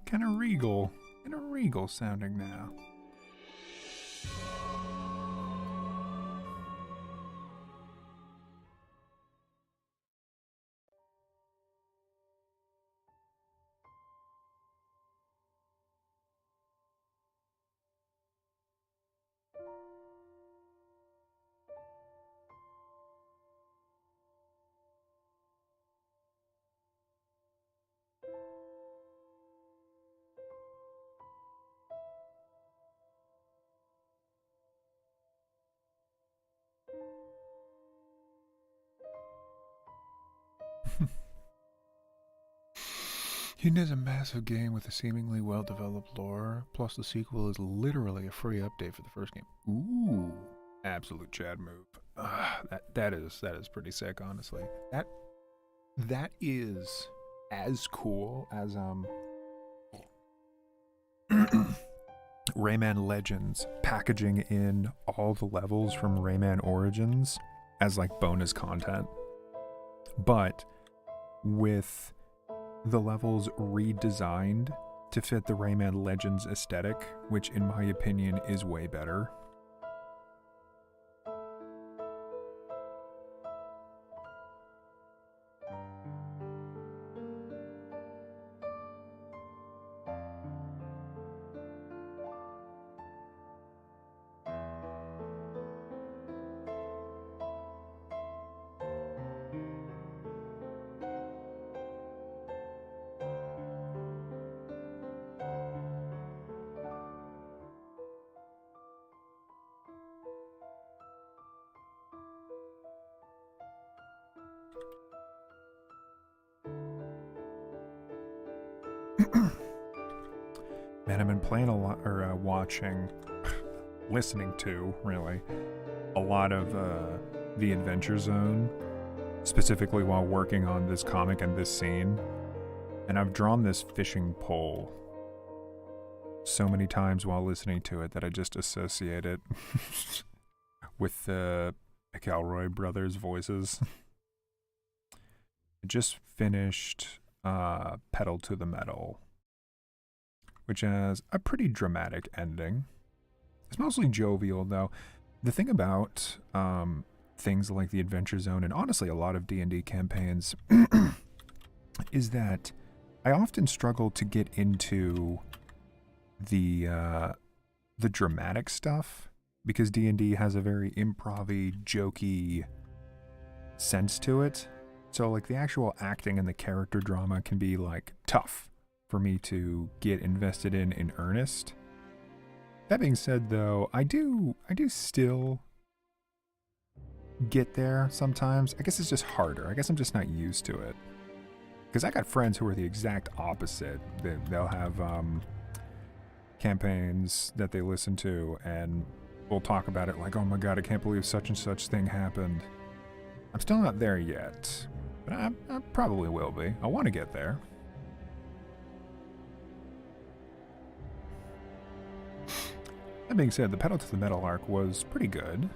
kind of regal sounding now. It is a massive game with a seemingly well-developed lore, plus the sequel is literally a free update for the first game. Ooh, absolute Chad move. That is pretty sick, honestly. That is as cool as Rayman Legends packaging in all the levels from Rayman Origins as like bonus content, but with the levels redesigned to fit the Rayman Legends aesthetic, which in my opinion is way better. Man, I've been playing a lot, or watching, listening to, really, a lot of The Adventure Zone, specifically while working on this comic and this scene. And I've drawn this fishing pole so many times while listening to it that I just associate it with the McElroy brothers' voices. I just finished Pedal to the Metal, which has a pretty dramatic ending. It's mostly jovial, though. The thing about things like the Adventure Zone, and honestly a lot of D&D campaigns, is that I often struggle to get into the dramatic stuff, because D&D has a very improv-y, jokey sense to it. So like the actual acting and the character drama can be like tough for me to get invested in earnest. That being said, though, I do still get there sometimes. I guess it's just harder. I guess I'm just not used to it. Because I got friends who are the exact opposite. They'll have campaigns that they listen to, and we'll talk about it like, oh my god, I can't believe such and such thing happened. I'm still not there yet, but I probably will be. I want to get there. That being said, the Pedal to the Metal arc was pretty good.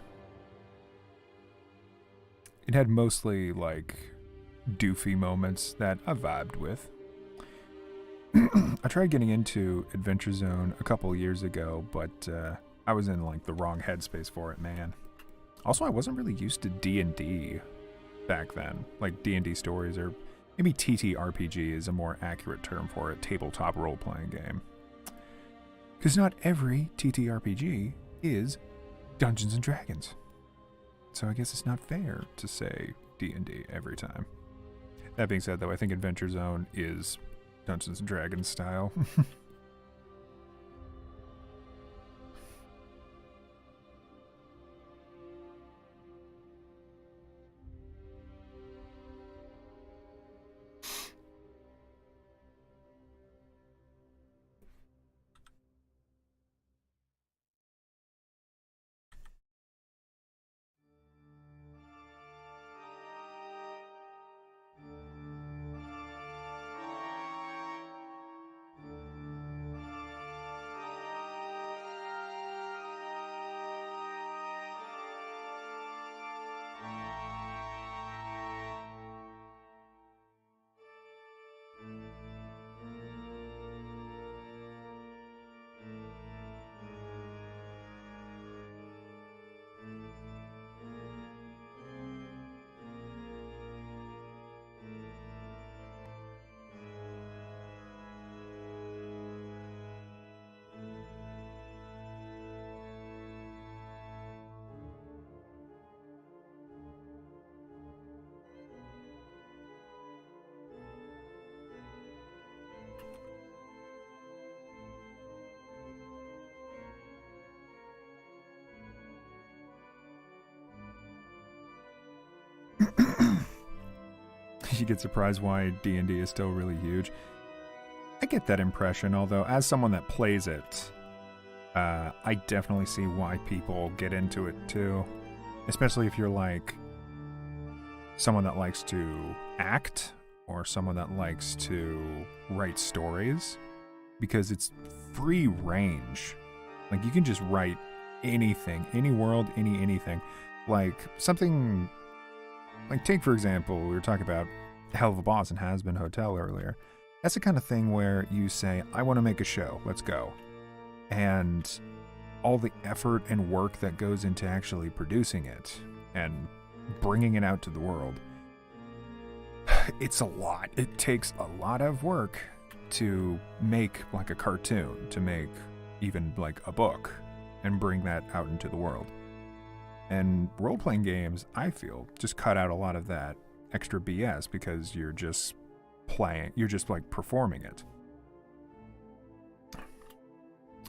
It had mostly, like, doofy moments that I vibed with. I tried getting into Adventure Zone a couple years ago, but I was in, like, the wrong headspace for it, man. Also, I wasn't really used to D&D back then. Like, D&D stories, or maybe TTRPG is a more accurate term for it, tabletop role-playing game. Because not every TTRPG is Dungeons & Dragons. So I guess it's not fair to say D&D every time. That being said, though, I think Adventure Zone is Dungeons & Dragons style. you get surprised why D&D is still really huge. I get that impression, although as someone that plays it, I definitely see why people get into it too. Especially if you're like someone that likes to act or someone that likes to write stories, because it's free range. Like, you can just write anything, any world, anything. Like, something, like, take for example, we were talking about Hell of a Boss and Has Been Hotel earlier. That's the kind of thing where you say, I want to make a show, let's go. And all the effort and work that goes into actually producing it and bringing it out to the world, it's a lot. It takes a lot of work to make like a cartoon, to make even like a book and bring that out into the world. And role-playing games, I feel, just cut out a lot of that extra BS, because you're just playing, you're just like performing it.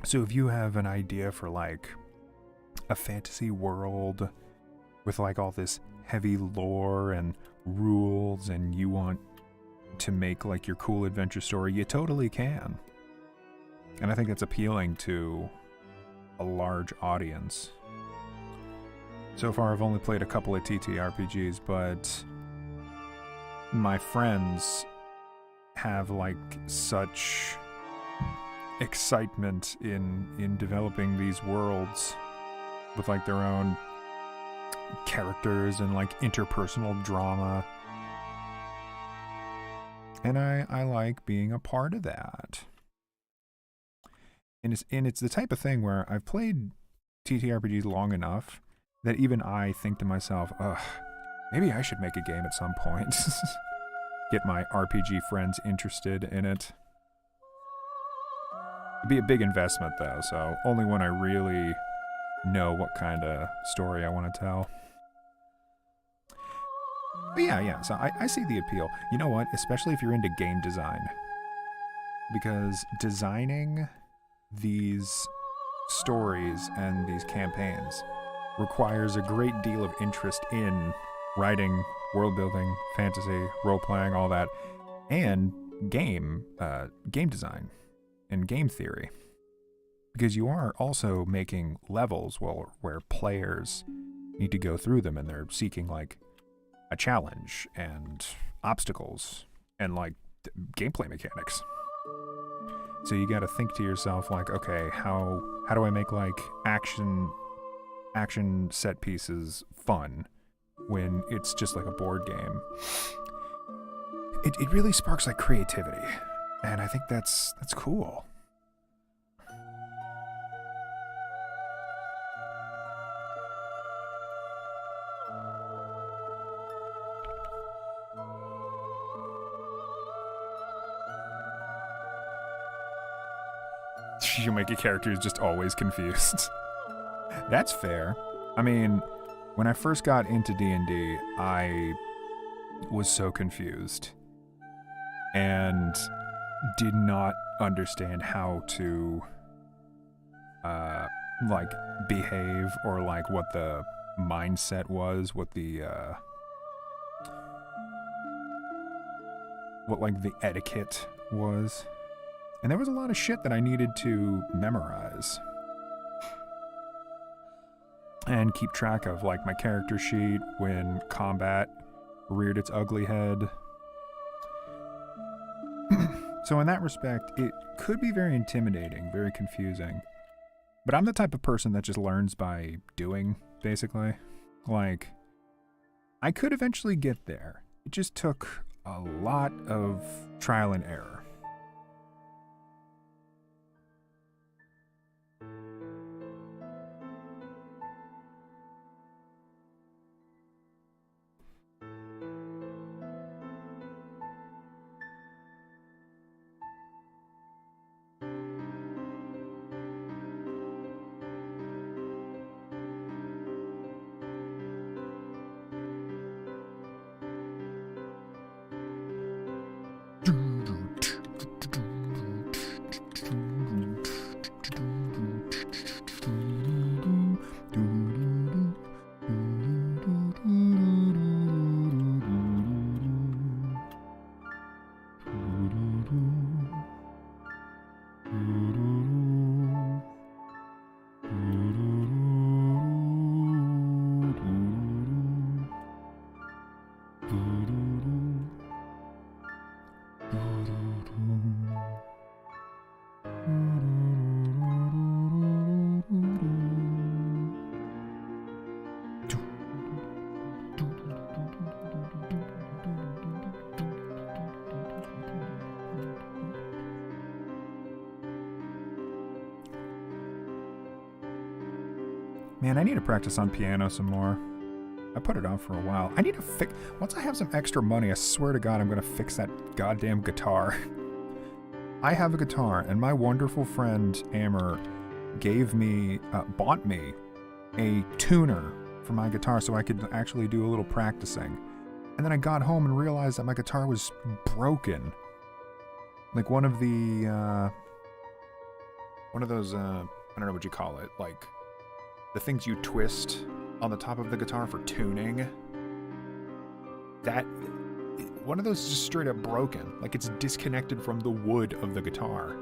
So if you have an idea for like a fantasy world with like all this heavy lore and rules, and you want to make like your cool adventure story, you totally can. And I think that's appealing to a large audience. So far I've only played a couple of TTRPGs, but my friends have like such excitement in developing these worlds with like their own characters and like interpersonal drama. And I like being a part of that. And it's the type of thing where I've played TTRPGs long enough that even I think to myself, ugh, maybe I should make a game at some point. Get my RPG friends interested in it. It'd be a big investment though, so only when I really know what kind of story I want to tell. But yeah, so I see the appeal. You know what? Especially if you're into game design. Because designing these stories and these campaigns requires a great deal of interest in writing, world building, fantasy, role-playing, all that, and game design and game theory. Because you are also making levels where players need to go through them, and they're seeking like a challenge and obstacles and like gameplay mechanics. So you got to think to yourself like, okay, how do I make like action set pieces fun when it's just like a board game? It really sparks like creativity, and I think that's cool. You make a character who's just always confused. That's fair. I mean, when I first got into D&D, I was so confused and did not understand how to like behave, or like what the mindset was, what the what like the etiquette was. And there was a lot of shit that I needed to memorize and keep track of, like my character sheet when combat reared its ugly head. So in that respect, it could be very intimidating, very confusing. But I'm the type of person that just learns by doing, basically. Like, I could eventually get there. It just took a lot of trial and error. Man, I need to practice on piano some more. I put it on for a while. I need to fix... Once I have some extra money, I swear to God, I'm going to fix that goddamn guitar. I have a guitar, and my wonderful friend, Amber, bought me a tuner for my guitar so I could actually do a little practicing. And then I got home and realized that my guitar was broken. Like one of those, I don't know what you call it, like the things you twist on the top of the guitar for tuning. One of those is just straight up broken. Like it's disconnected from the wood of the guitar.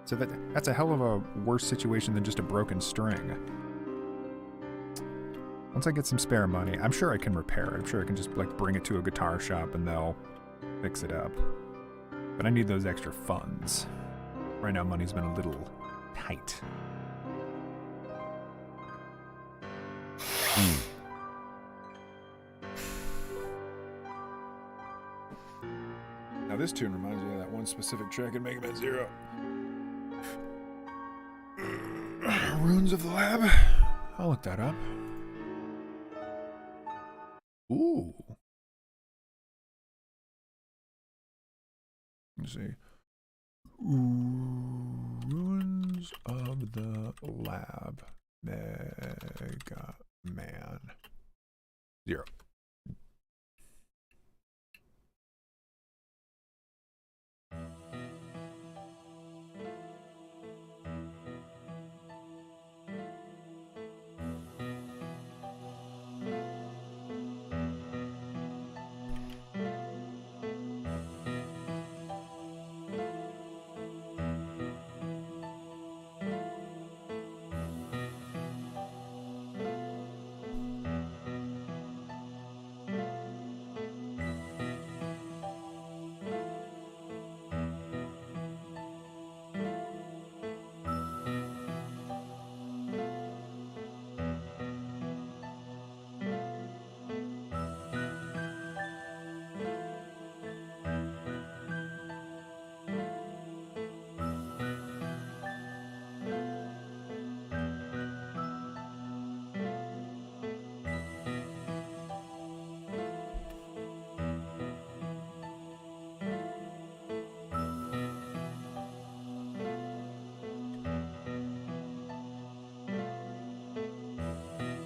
So that's a hell of a worse situation than just a broken string. Once I get some spare money, I'm sure I can repair it. I'm sure I can just like bring it to a guitar shop and they'll fix it up. But I need those extra funds. Right now money's been a little tight. Now this tune reminds me of that one specific track in Mega Man Zero. Ruins of the Lab. I'll look that up. Ooh. Let's see. Ruins of the Lab. Mega Man Zero.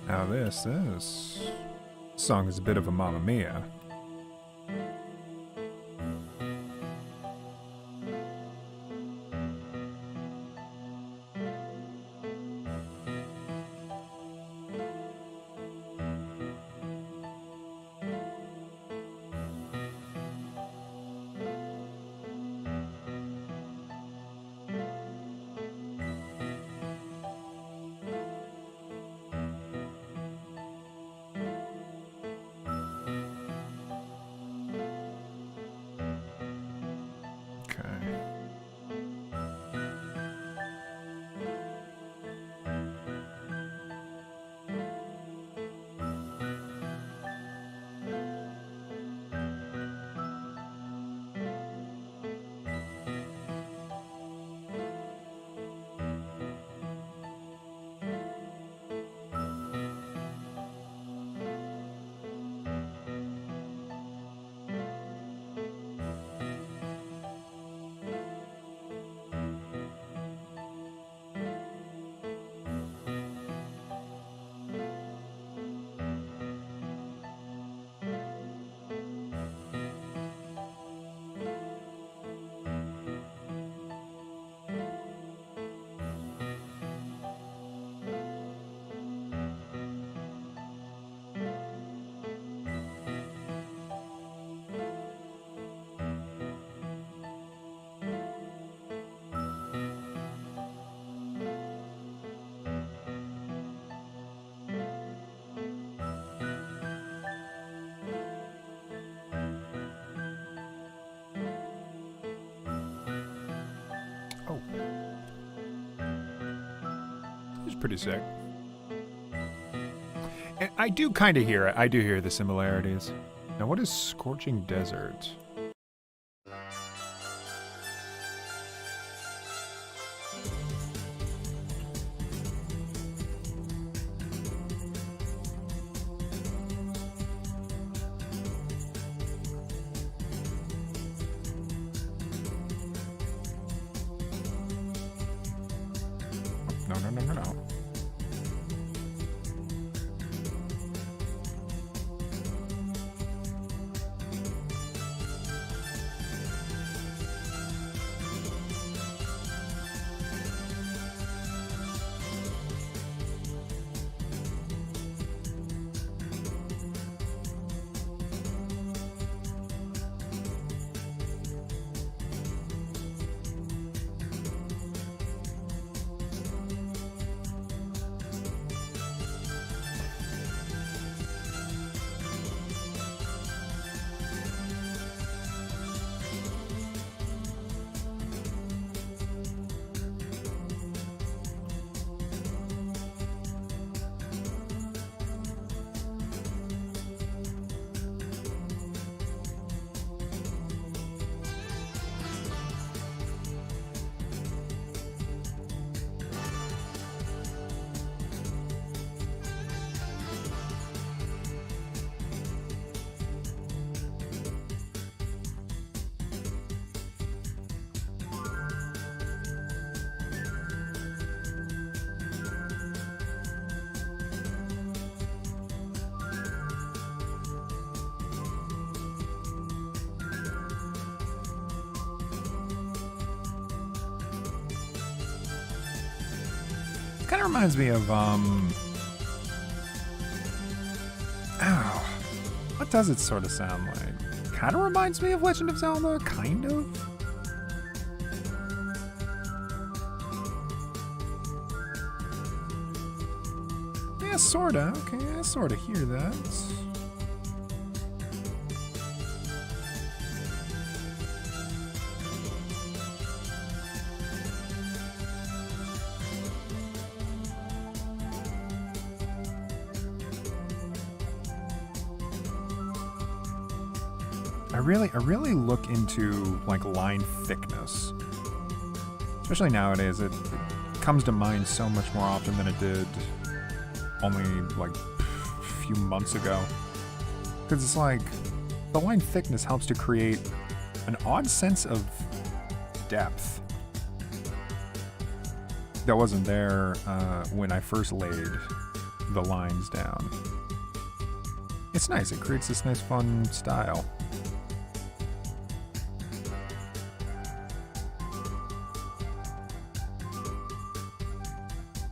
Now this song is a bit of a Mamma Mia. is pretty sick. And I do kind of hear it. I do hear the similarities. Now, what is Scorching Desert? No. Kind of reminds me of, what does it sort of sound like? Kind of reminds me of Legend of Zelda, kind of? Yeah, sorta. Okay, I sorta hear that. I really look into like line thickness. Especially nowadays, it comes to mind so much more often than it did only like a few months ago. Because it's like the line thickness helps to create an odd sense of depth that wasn't there when I first laid the lines down. It's nice. It creates this nice, fun style.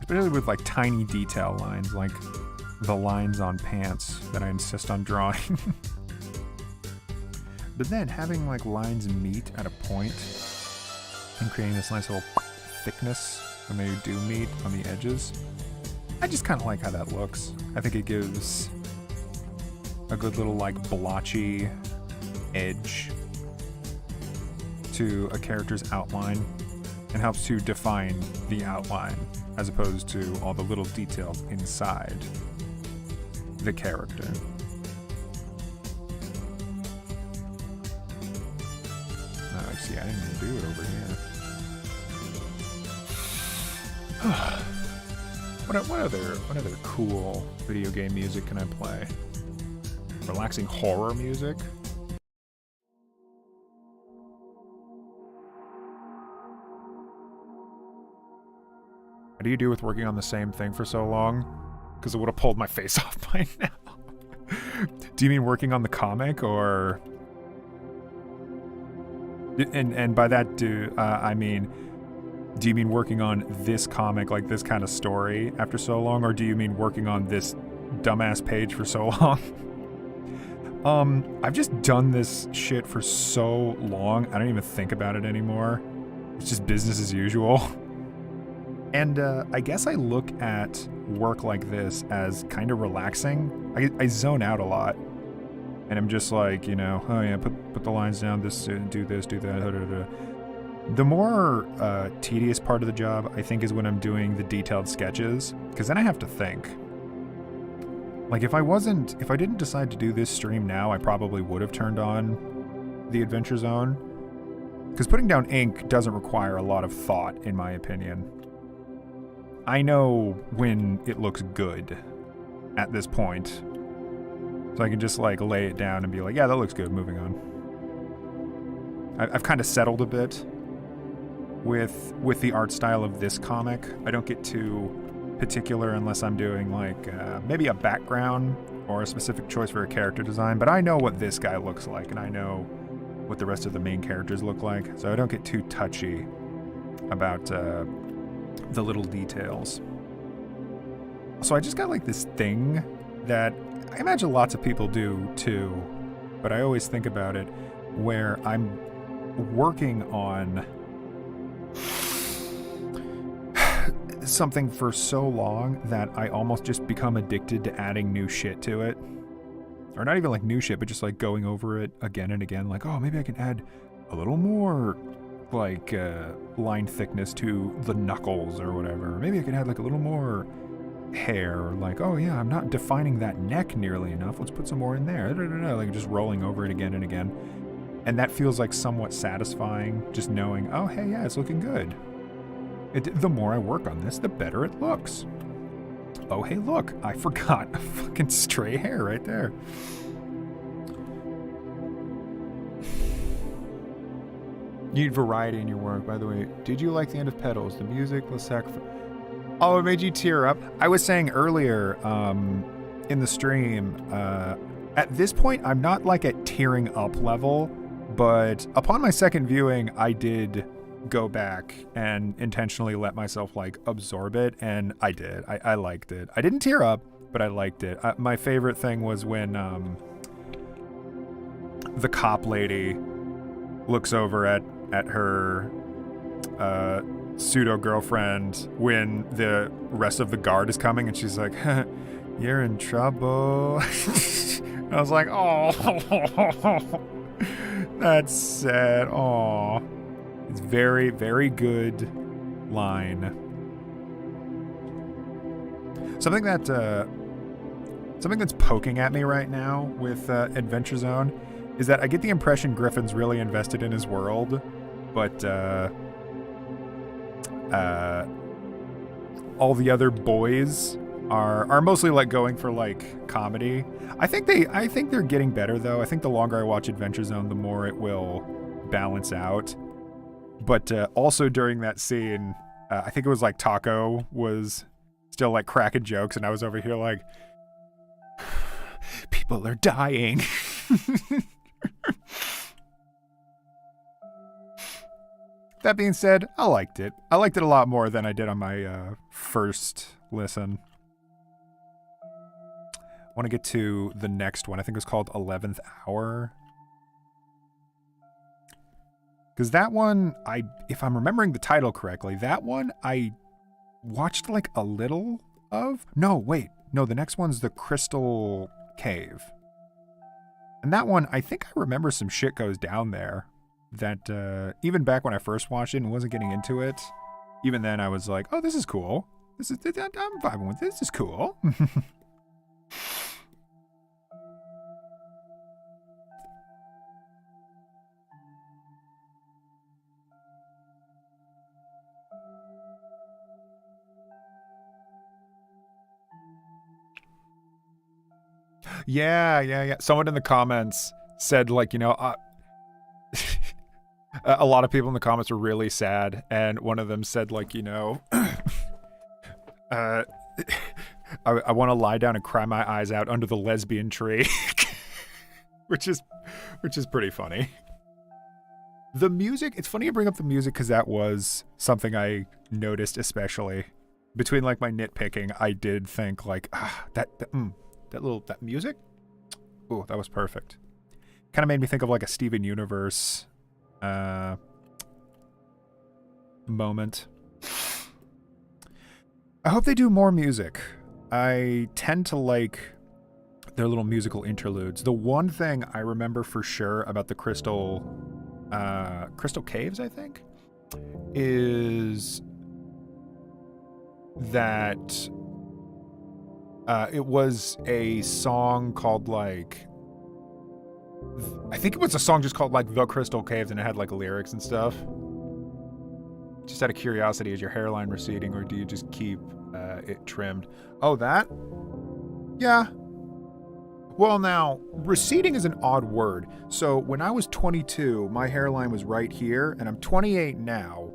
Especially with like tiny detail lines, like the lines on pants that I insist on drawing. But then having like lines meet at a point and creating this nice little thickness when they do meet on the edges, I just kind of like how that looks. I think it gives a good little like blotchy edge to a character's outline and helps to define the outline as opposed to all the little details inside the character. Oh, I see, I didn't even do it over here. What other cool video game music can I play? Relaxing horror music? What do you do with working on the same thing for so long? Because it would have pulled my face off by now. Do you mean working on the comic, or... And by that, I mean... Do you mean working on this comic, like this kind of story, after so long? Or do you mean working on this dumbass page for so long? I've just done this shit for so long, I don't even think about it anymore. It's just business as usual. And I guess I look at work like this as kind of relaxing. I zone out a lot. And I'm just like, you know, oh yeah, put the lines down, this, do this, do that, The more tedious part of the job, I think, is when I'm doing the detailed sketches, because then I have to think. Like, if I didn't decide to do this stream now, I probably would have turned on the Adventure Zone. Because putting down ink doesn't require a lot of thought, in my opinion. I know when it looks good at this point. So I can just, like, lay it down and be like, yeah, that looks good, moving on. I've kind of settled a bit with the art style of this comic. I don't get too particular unless I'm doing, like, maybe a background or a specific choice for a character design, but I know what this guy looks like, and I know what the rest of the main characters look like, so I don't get too touchy about the little details. So I just got, like, this thing that I imagine lots of people do too, but I always think about it, where I'm working on something for so long that I almost just become addicted to adding new shit to it. Or not even like new shit, but just like going over it again and again. Like, oh, maybe I can add a little more like line thickness to the knuckles or whatever. Maybe I can add like a little more hair. Or like, oh yeah, I'm not defining that neck nearly enough. Let's put some more in there. Like just rolling over it again and again. And that feels like somewhat satisfying, just knowing, oh hey, yeah, it's looking good. The more I work on this, the better it looks. Oh, hey, look, I forgot a fucking stray hair right there. You need variety in your work, by the way. Did you like the end of Petals? The music, the sacrifice. Oh, it made you tear up. I was saying earlier in the stream, at this point, I'm not like at tearing up level, but upon my second viewing, I did go back and intentionally let myself like absorb it, and I did. I liked it. I didn't tear up, but I liked it. My favorite thing was when the cop lady looks over at her pseudo girlfriend when the rest of the guard is coming, and she's like, "You're in trouble." I was like, "Oh, that's sad." Oh. It's very, very good line. Something that's poking at me right now with Adventure Zone is that I get the impression Griffin's really invested in his world, but all the other boys are mostly like going for like comedy. I think they're getting better though. I think the longer I watch Adventure Zone, the more it will balance out. But also during that scene, I think it was like Taco was still like cracking jokes, and I was over here like, people are dying. That being said, I liked it. I liked it a lot more than I did on my first listen. I want to get to the next one. I think it was called 11th Hour. Because that one, if I'm remembering the title correctly, that one I watched like a little of. No, wait. No, the next one's the Crystal Cave. And that one, I think I remember some shit goes down there. That even back when I first watched it and wasn't getting into it, even then I was like, oh, this is cool. I'm vibing with this. This is cool. Yeah. Someone in the comments said, like, a lot of people in the comments were really sad, and one of them said, like, I want to lie down and cry my eyes out under the lesbian tree, which is pretty funny. The music, it's funny you bring up the music, because that was something I noticed, especially between like my nitpicking. I did think like, that music, oh, that was perfect. Kind of made me think of like a Steven Universe moment. I hope they do more music. I tend to like their little musical interludes. The one thing I remember for sure about the Crystal Caves, I think, is that it was a song called like, I think it was a song just called like The Crystal Caves, and it had like lyrics and stuff. Just out of curiosity, is your hairline receding, or do you just keep it trimmed? Oh, that? Yeah. Well, now, receding is an odd word. So when I was 22, my hairline was right here, and I'm 28 now.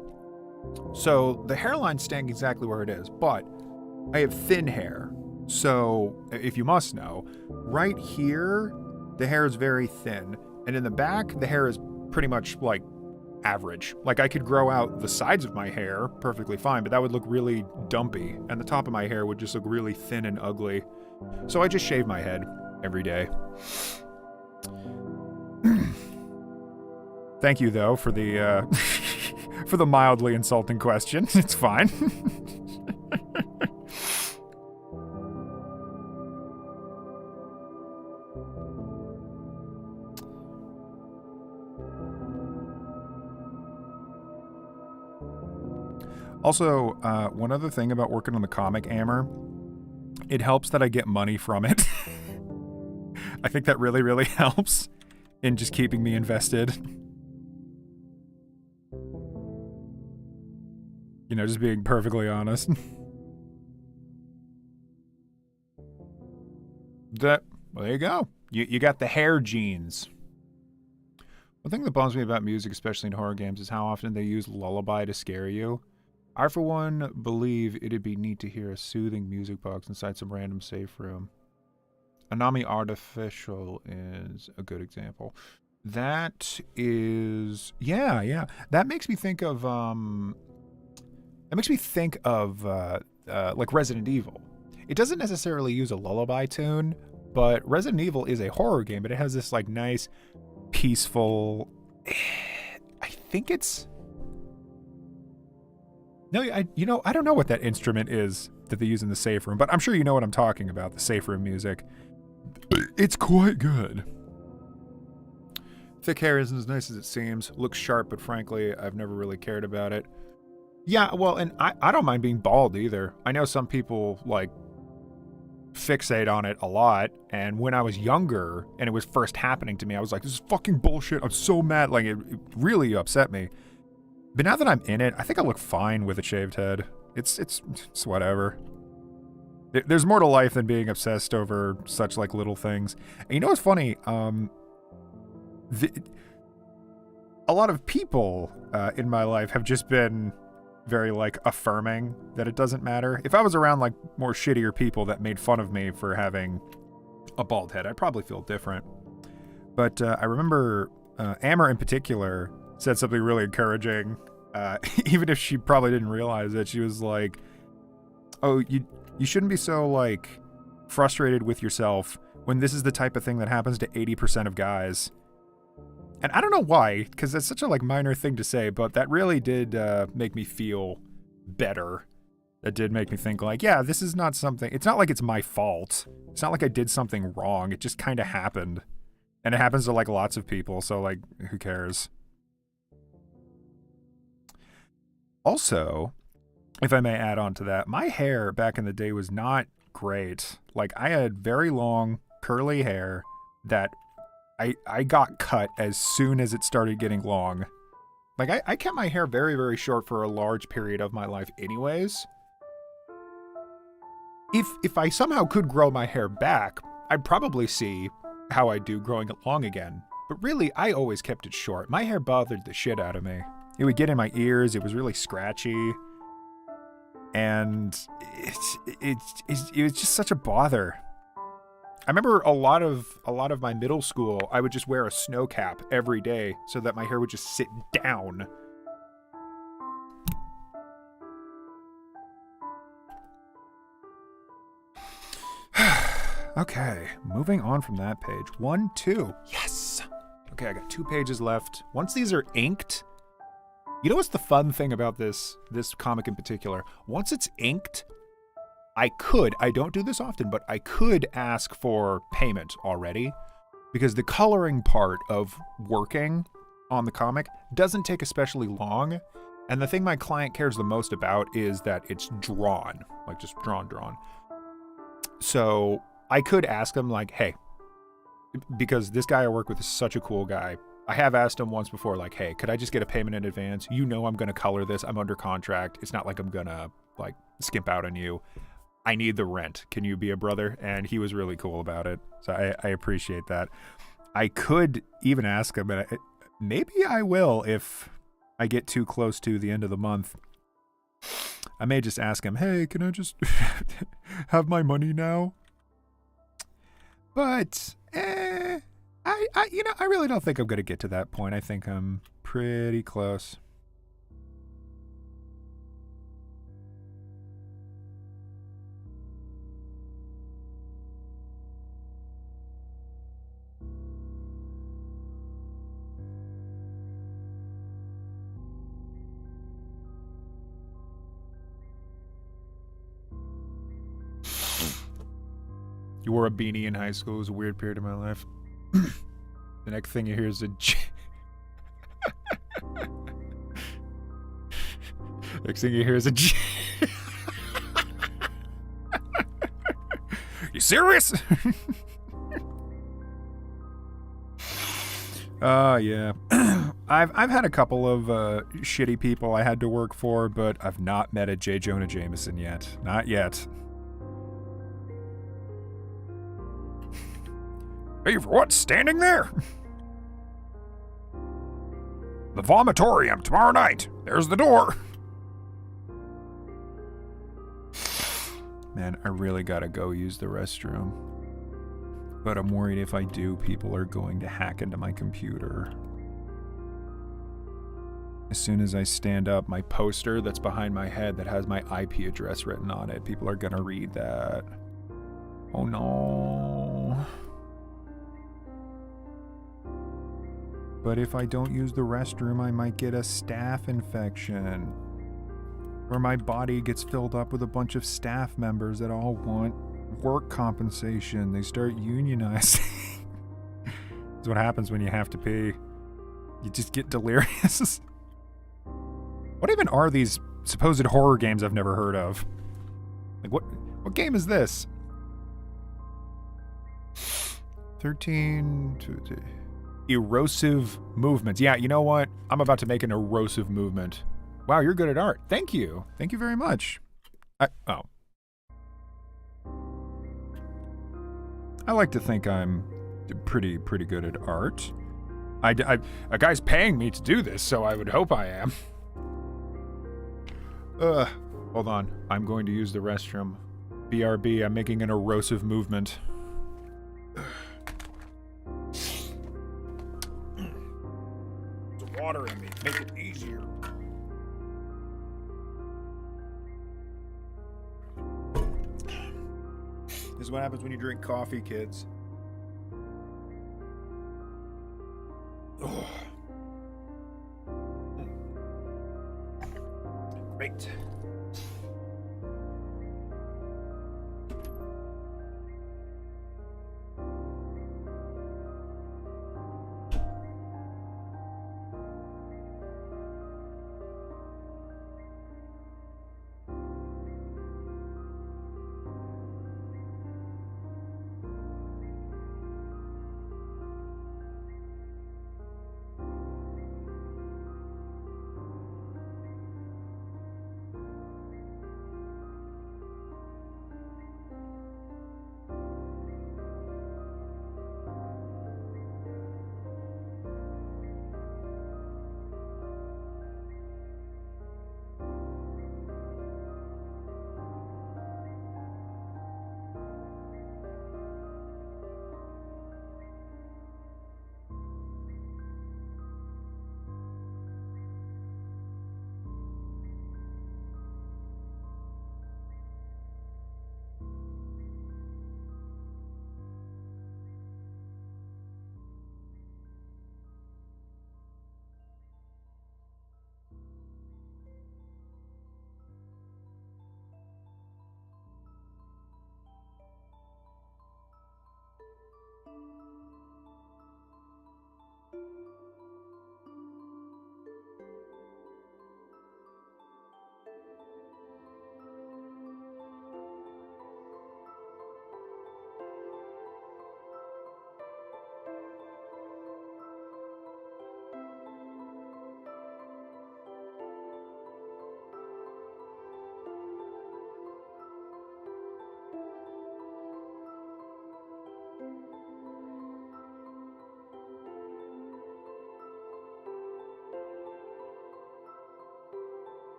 So the hairline's staying exactly where it is, but I have thin hair. So if you must know, right here, the hair is very thin. And in the back, the hair is pretty much like average. Like I could grow out the sides of my hair perfectly fine, but that would look really dumpy. And the top of my hair would just look really thin and ugly. So I just shave my head every day. Thank you, though, for the for the mildly insulting question. It's fine. Also, one other thing about working on the comic, Amber, it helps that I get money from it. I think that really, really helps in just keeping me invested. You know, just being perfectly honest. Well, there you go. You got the hair genes. One thing that bums me about music, especially in horror games, is how often they use lullaby to scare you. I, for one, believe it'd be neat to hear a soothing music box inside some random safe room. Anami Artificial is a good example. That is... Yeah. That makes me think of... like Resident Evil. It doesn't necessarily use a lullaby tune, but Resident Evil is a horror game, but it has this, like, nice, peaceful... I think it's... No, I don't know what that instrument is that they use in the safe room, but I'm sure you know what I'm talking about, the safe room music. It's quite good. Thick hair isn't as nice as it seems. Looks sharp, but frankly, I've never really cared about it. Yeah, well, and I don't mind being bald either. I know some people, like, fixate on it a lot, and when I was younger, and it was first happening to me, I was like, this is fucking bullshit, I'm so mad, like, it really upset me. But now that I'm in it, I think I look fine with a shaved head. It's whatever. There's more to life than being obsessed over such like little things. And you know what's funny? A lot of people in my life have just been very like affirming that it doesn't matter. If I was around like more shittier people that made fun of me for having a bald head, I'd probably feel different. But I remember Amber in particular said something really encouraging, even if she probably didn't realize it. She was like, oh, you shouldn't be so like frustrated with yourself when this is the type of thing that happens to 80% of guys. And I don't know why, because that's such a like minor thing to say, but that really did make me feel better. That did make me think like, yeah, this is not something, it's not like it's my fault. It's not like I did something wrong. It just kind of happened. And it happens to like lots of people, so like, who cares? Also, if I may add on to that, my hair back in the day was not great. Like, I had very long, curly hair that I got cut as soon as it started getting long. Like, I kept my hair very, very short for a large period of my life anyways. If I somehow could grow my hair back, I'd probably see how I do growing it long again. But really, I always kept it short. My hair bothered the shit out of me. It would get in my ears, it was really scratchy. And it was just such a bother. I remember a lot of my middle school, I would just wear a snow cap every day so that my hair would just sit down. Okay, moving on from that page. 1, 2. Yes! Okay, I got 2 pages left. Once these are inked, you know what's the fun thing about this comic in particular? Once it's inked, I don't do this often, but I could ask for payment already, because the coloring part of working on the comic doesn't take especially long, And the thing my client cares the most about is that it's drawn, like just drawn. So I could ask him like, hey, because this guy I work with is such a cool guy. I have asked him once before, like, hey, could I just get a payment in advance? You know I'm going to color this. I'm under contract. It's not like I'm going to like skimp out on you. I need the rent. Can you be a brother? And he was really cool about it. So I appreciate that. I could even ask him, and maybe I will if I get too close to the end of the month. I may just ask him, hey, can I just have my money now? But, I really don't think I'm going to get to that point. I think I'm pretty close. You wore a beanie in high school. It was a weird period of my life. The next thing you hear is a... Next thing you hear is a... You serious? Yeah. I've had a couple of shitty people I had to work for, but I've not met a J. Jonah Jameson yet. Not yet. Hey, for what? Standing there? The vomitorium tomorrow night. There's the door. Man, I really gotta go use the restroom. But I'm worried if I do, people are going to hack into my computer. As soon as I stand up, my poster that's behind my head that has my IP address written on it, people are gonna read that. Oh no. But if I don't use the restroom, I might get a staph infection. Or my body gets filled up with a bunch of staff members that all want work compensation. They start unionizing. That's what happens when you have to pee. You just get delirious. What even are these supposed horror games I've never heard of? Like, what game is this? 13... Erosive movements. Yeah, you know what? I'm about to make an erosive movement. Wow, you're good at art. Thank you. Thank you very much. I like to think I'm pretty good at art. A guy's paying me to do this, so I would hope I am. Hold on. I'm going to use the restroom. BRB, I'm making an erosive movement. Water in me. Make it easier. This is what happens when you drink coffee, kids. Oh. Great.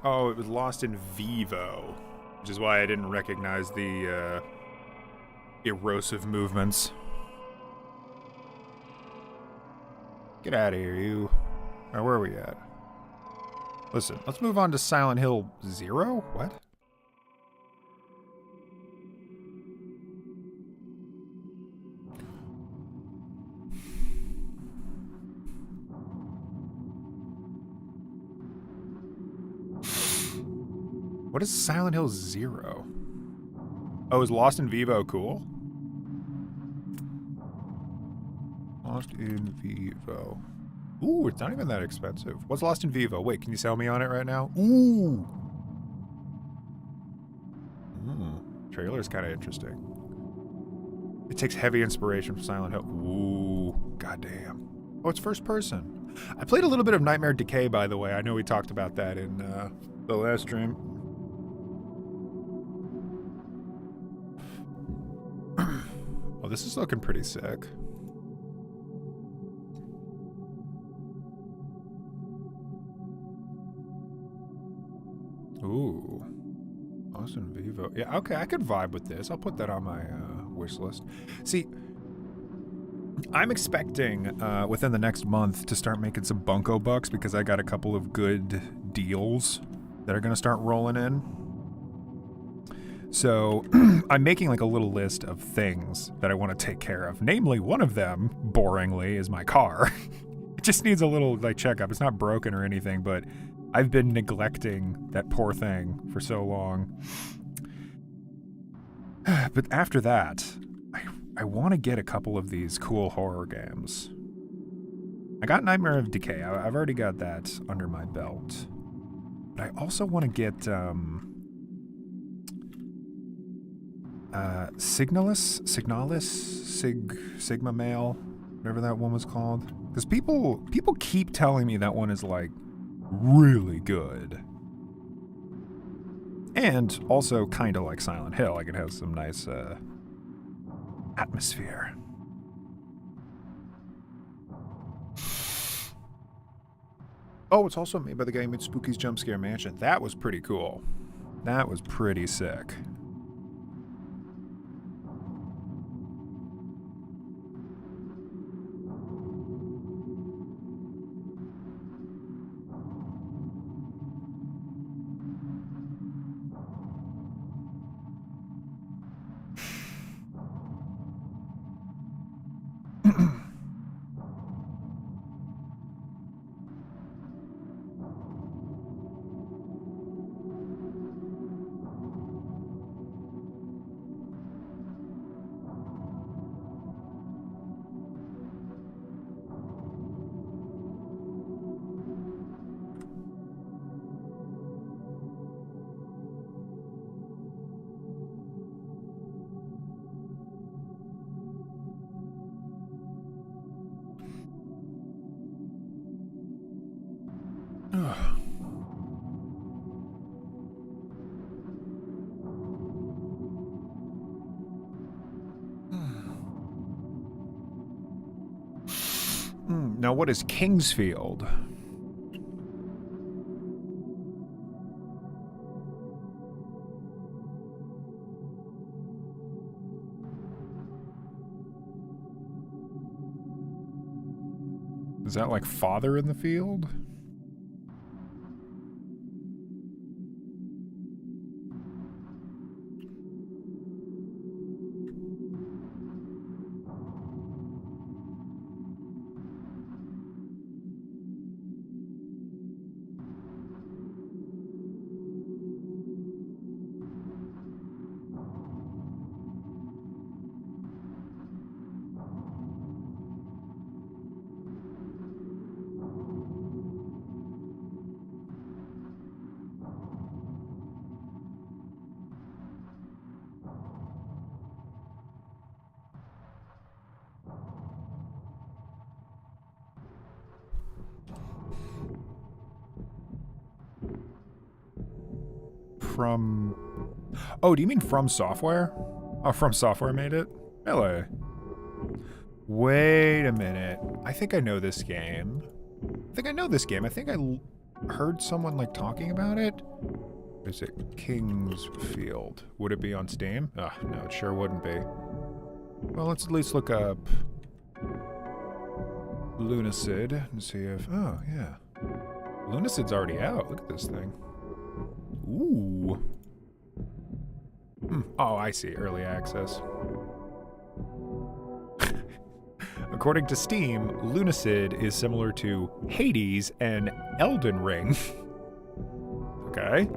Oh, it was Lost in Vivo, which is why I didn't recognize the erosive movements. Get out of here, you. Alright, where are we at? Listen, let's move on to Silent Hill 0? What? What is Silent Hill 0? Oh, is Lost in Vivo cool? Lost in Vivo. Ooh, it's not even that expensive. What's Lost in Vivo? Wait, can you sell me on it right now? Ooh! Trailer's kind of interesting. It takes heavy inspiration from Silent Hill. Ooh, goddamn. Oh, it's first person. I played a little bit of Nightmare Decay, by the way. I know we talked about that in the last stream. Oh, this is looking pretty sick. Ooh. Austin Vivo. Yeah, okay, I could vibe with this. I'll put that on my wish list. See, I'm expecting within the next month to start making some bunko bucks because I got a couple of good deals that are going to start rolling in. So I'm making like a little list of things that I want to take care of. Namely, one of them, boringly, is my car. It just needs a little like checkup. It's not broken or anything, but I've been neglecting that poor thing for so long. But after that, I want to get a couple of these cool horror games. I got Nightmare of Decay. I've already got that under my belt. But I also want to get Sigma Male, whatever that one was called. Because people keep telling me that one is like really good. And also kind of like Silent Hill. Like it has some nice atmosphere. Oh, it's also made by the guy who made Spooky's Jump Scare Mansion. That was pretty cool. That was pretty sick. Now, what is Kingsfield? Is that like Father in the Field? From... Oh, do you mean From Software? Oh, From Software made it? Hello. Wait a minute. I think I know this game. I think I heard someone like talking about it. Is it Kingsfield? Would it be on Steam? No, it sure wouldn't be. Well, let's at least look up Lunacid and see if... Oh, yeah. Lunacid's already out. Look at this thing. Ooh. Oh, I see. Early access. According to Steam, Lunacid is similar to Hades and Elden Ring. Okay.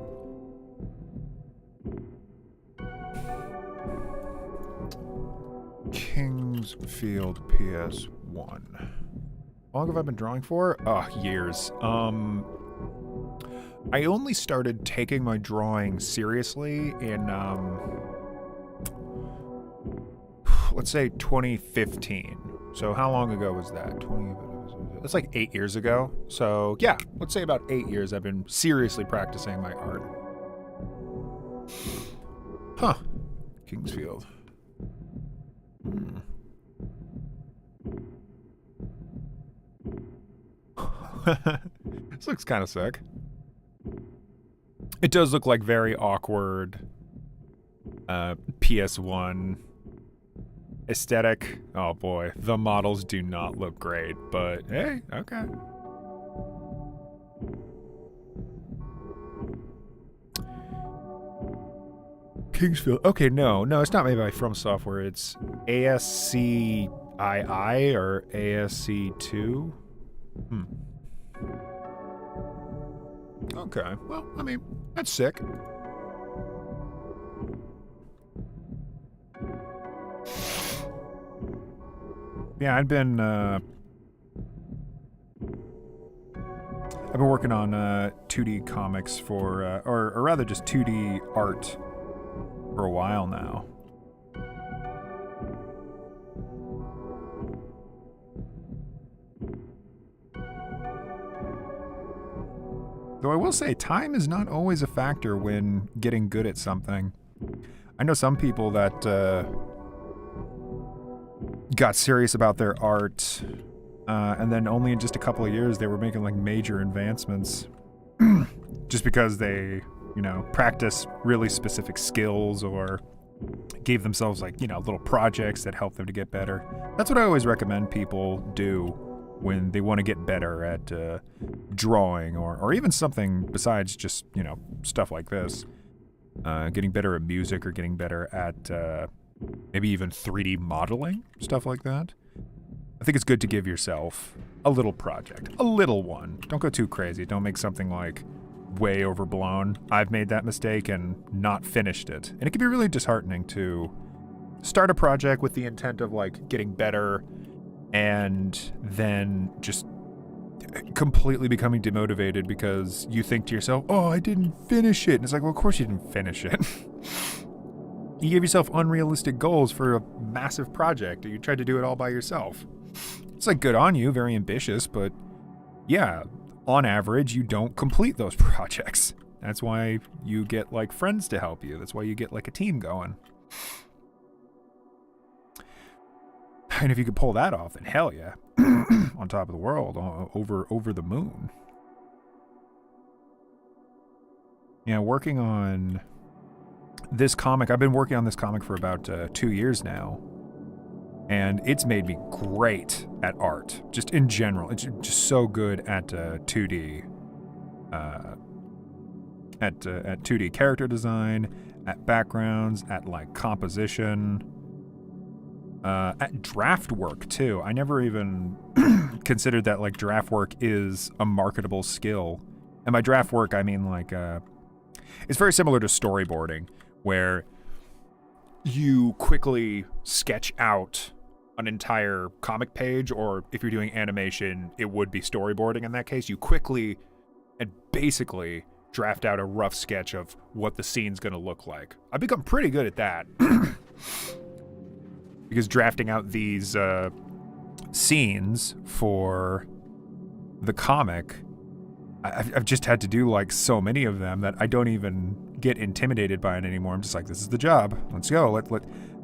Kingsfield PS1. How long have I been drawing for? Oh, years. I only started taking my drawing seriously in, let's say 2015. So how long ago was that? That's like 8 years ago. So yeah, let's say about 8 years I've been seriously practicing my art. Huh. Kingsfield. This looks kind of sick. It does look like very awkward PS1 aesthetic. Oh boy, the models do not look great, but hey, okay. Kingsfield. Okay, no, it's not made by From Software. It's ASCII or ASC2. Okay, well, I mean, that's sick. Yeah, I've been working on 2D comics for, or rather just 2D art for a while now. Though I will say, time is not always a factor when getting good at something. I know some people that got serious about their art, and then only in just a couple of years they were making like major advancements just because they, practice really specific skills or gave themselves like, little projects that help them to get better. That's what I always recommend people do when they want to get better at drawing or even something besides just, stuff like this. Getting better at music or getting better at maybe even 3D modeling, stuff like that. I think it's good to give yourself a little project, a little one. Don't go too crazy. Don't make something like way overblown. I've made that mistake and not finished it. And it can be really disheartening to start a project with the intent of like getting better and then just completely becoming demotivated because you think to yourself, oh, I didn't finish it. And it's like, well, of course you didn't finish it. You gave yourself unrealistic goals for a massive project. You tried to do it all by yourself. It's like good on you, very ambitious, but yeah, on average, you don't complete those projects. That's why you get like friends to help you. That's why you get like a team going. And if you could pull that off, then hell yeah. On top of the world, over the moon. Yeah, working on this comic. I've been working on this comic for about 2 years now. And it's made me great at art. Just in general. It's just so good at 2D. At 2D character design, at backgrounds, at like composition. At draft work too. I never even considered that like draft work is a marketable skill. And by draft work, I mean like it's very similar to storyboarding, where you quickly sketch out an entire comic page, or if you're doing animation, it would be storyboarding in that case. You quickly and basically draft out a rough sketch of what the scene's going to look like. I've become pretty good at that. Because drafting out these scenes for the comic, I've just had to do like so many of them that I don't even get intimidated by it anymore. I'm just like, this is the job. Let's go.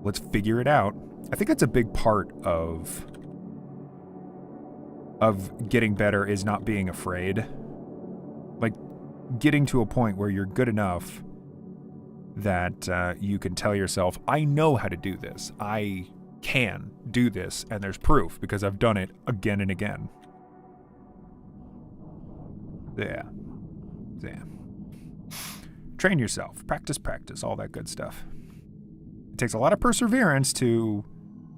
Let's figure it out. I think that's a big part of getting better, is not being afraid. Like, getting to a point where you're good enough that you can tell yourself, I know how to do this. I can do this, and there's proof because I've done it again and again. Yeah. Train yourself. Practice, all that good stuff. It takes a lot of perseverance to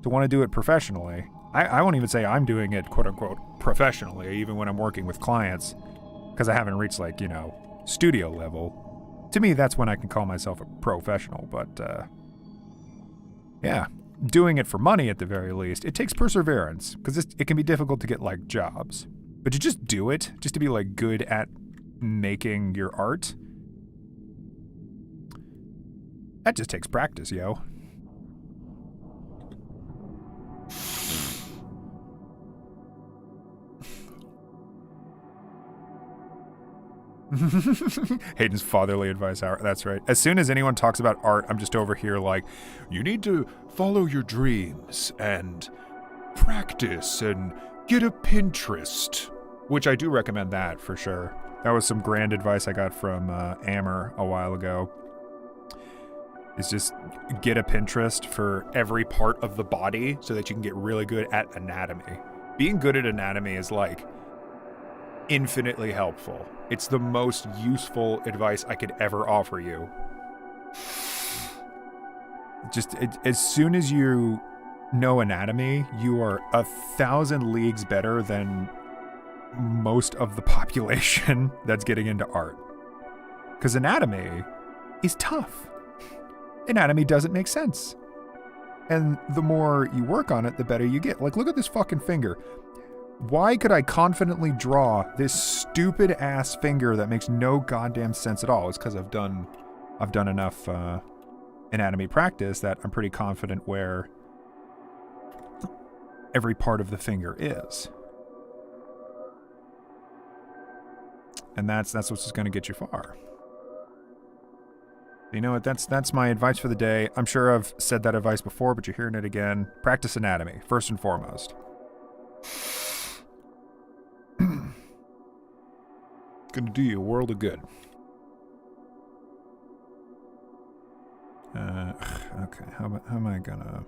want to do it professionally. I won't even say I'm doing it, quote-unquote, professionally, even when I'm working with clients, because I haven't reached, like, you know, studio level. To me, that's when I can call myself a professional, but, yeah. Doing it for money, at the very least, it takes perseverance, because it can be difficult to get, like, jobs. But to just do it, just to be, like, good at making your art, that just takes practice, yo. Hayden's fatherly advice hour. That's right. As soon as anyone talks about art, I'm just over here like, you need to follow your dreams and practice and get a Pinterest. Which I do recommend that for sure. That was some grand advice I got from Amber a while ago. Is just get a Pinterest for every part of the body so that you can get really good at anatomy. Being good at anatomy is like infinitely helpful. It's the most useful advice I could ever offer you. Just as soon as you know anatomy, you are 1,000 leagues better than most of the population that's getting into art. Because anatomy is tough. Anatomy doesn't make sense. And the more you work on it, the better you get. Like, look at this fucking finger. Why could I confidently draw this stupid ass finger that makes no goddamn sense at all? It's because I've done enough anatomy practice that I'm pretty confident where every part of the finger is. And that's what's just going to get you far. You know what? That's my advice for the day. I'm sure I've said that advice before, but you're hearing it again. Practice anatomy, first and foremost. Gonna do you a world of good. Okay, how am I gonna...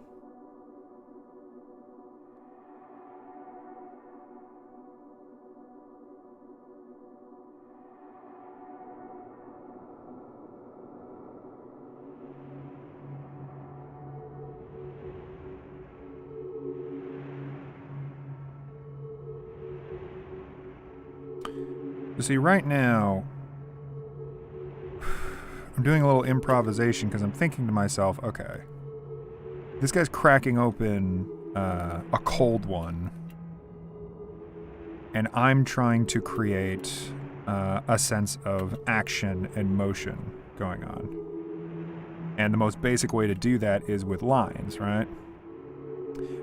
You see, right now, I'm doing a little improvisation because I'm thinking to myself, okay, this guy's cracking open a cold one, and I'm trying to create a sense of action and motion going on. And the most basic way to do that is with lines, right?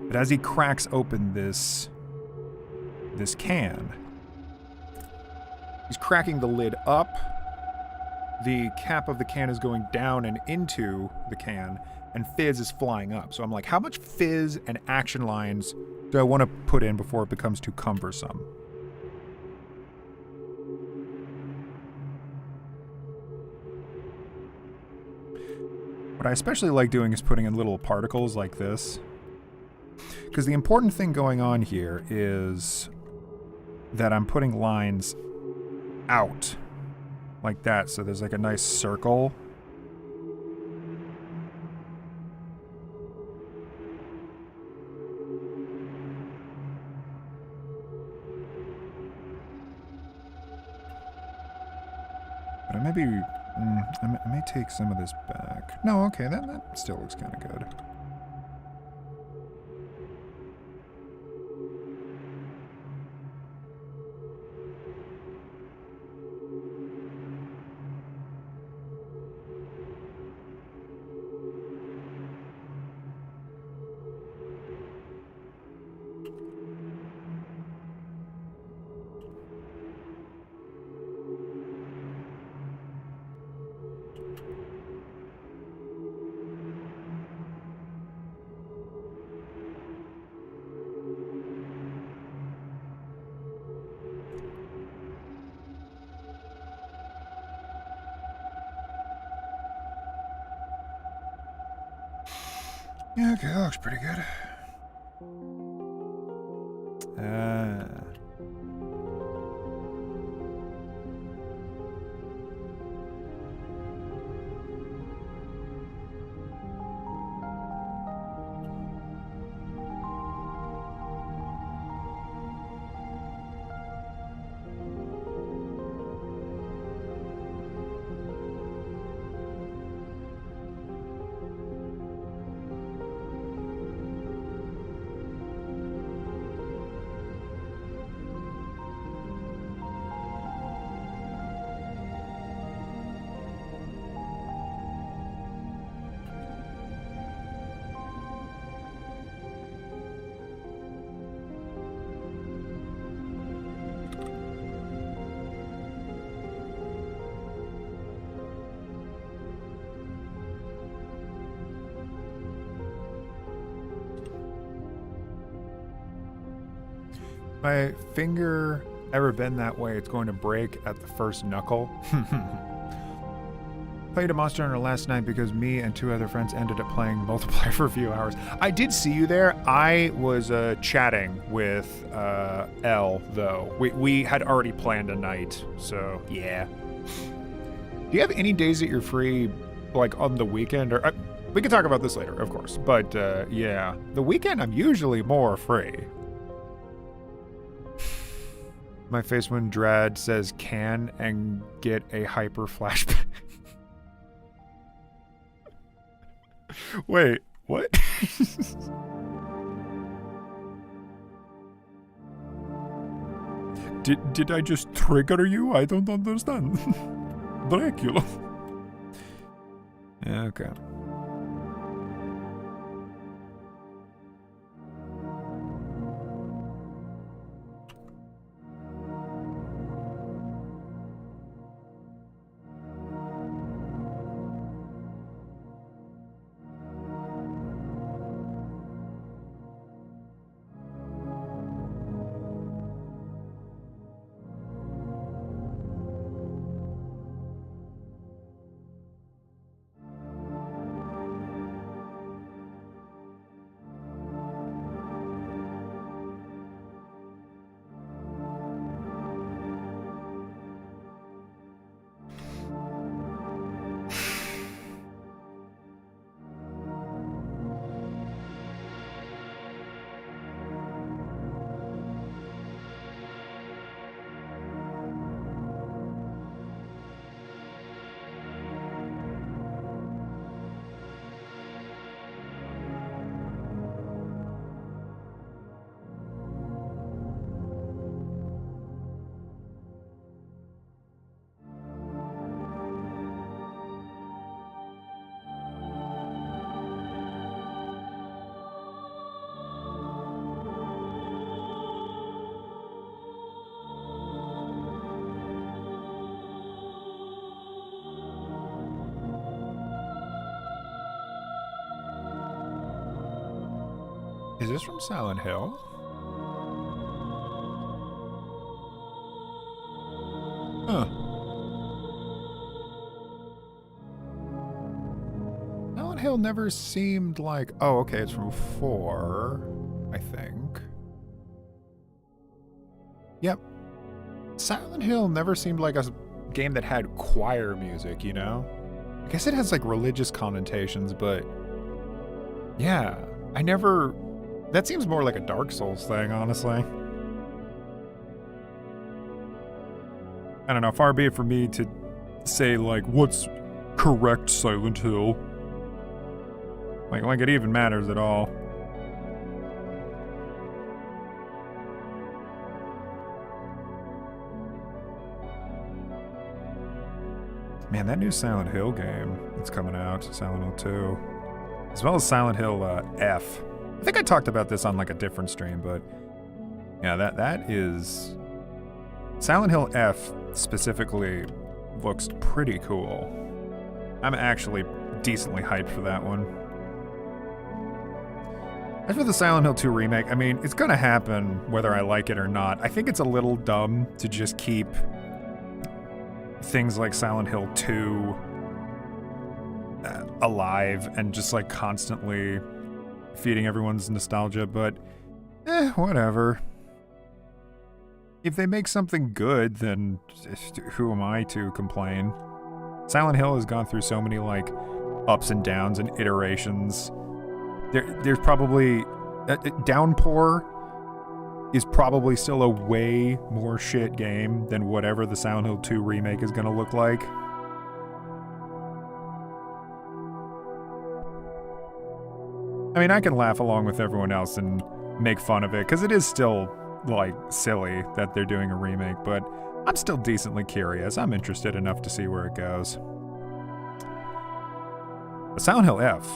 But as he cracks open this can, he's cracking the lid up. The cap of the can is going down and into the can, and fizz is flying up. So I'm like, how much fizz and action lines do I want to put in before it becomes too cumbersome? What I especially like doing is putting in little particles like this. Because the important thing going on here is that I'm putting lines out like that, so there's like a nice circle. But I may take some of this back. No, okay, that still looks kind of good. Yeah, okay, that looks pretty good. My finger ever been that way, it's going to break at the first knuckle. Played a Monster Hunter last night because me and 2 other friends ended up playing multiplayer for a few hours. I did see you there. I was chatting with L, though. We had already planned a night, so yeah. Do you have any days that you're free, like on the weekend? Or we can talk about this later, of course. But yeah, the weekend I'm usually more free. My face when Drad says can and get a hyper flashback. Wait, what? Did I just trigger you? I don't understand. Dracula. Okay. Is this from Silent Hill? Huh. Silent Hill never seemed like... Oh, okay, it's from 4, I think. Yep. Silent Hill never seemed like a game that had choir music, you know? I guess it has, like, religious connotations, but... Yeah, I never... That seems more like a Dark Souls thing, honestly. I don't know, far be it for me to say, like, what's correct Silent Hill? Like it even matters at all. Man, that new Silent Hill game that's coming out, Silent Hill 2, as well as Silent Hill F. I think I talked about this on like a different stream, but yeah, that is... Silent Hill F specifically looks pretty cool. I'm actually decently hyped for that one. As for the Silent Hill 2 remake, I mean, it's gonna happen whether I like it or not. I think it's a little dumb to just keep things like Silent Hill 2 alive and just like constantly feeding everyone's nostalgia, but whatever. If they make something good, then who am I to complain? Silent Hill has gone through so many like ups and downs and iterations. There's probably Downpour is probably still a way more shit game than whatever the Silent Hill 2 remake is going to look like. I mean, I can laugh along with everyone else and make fun of it because it is still like silly that they're doing a remake, but I'm still decently curious. I'm interested enough to see where it goes. The Silent Hill F,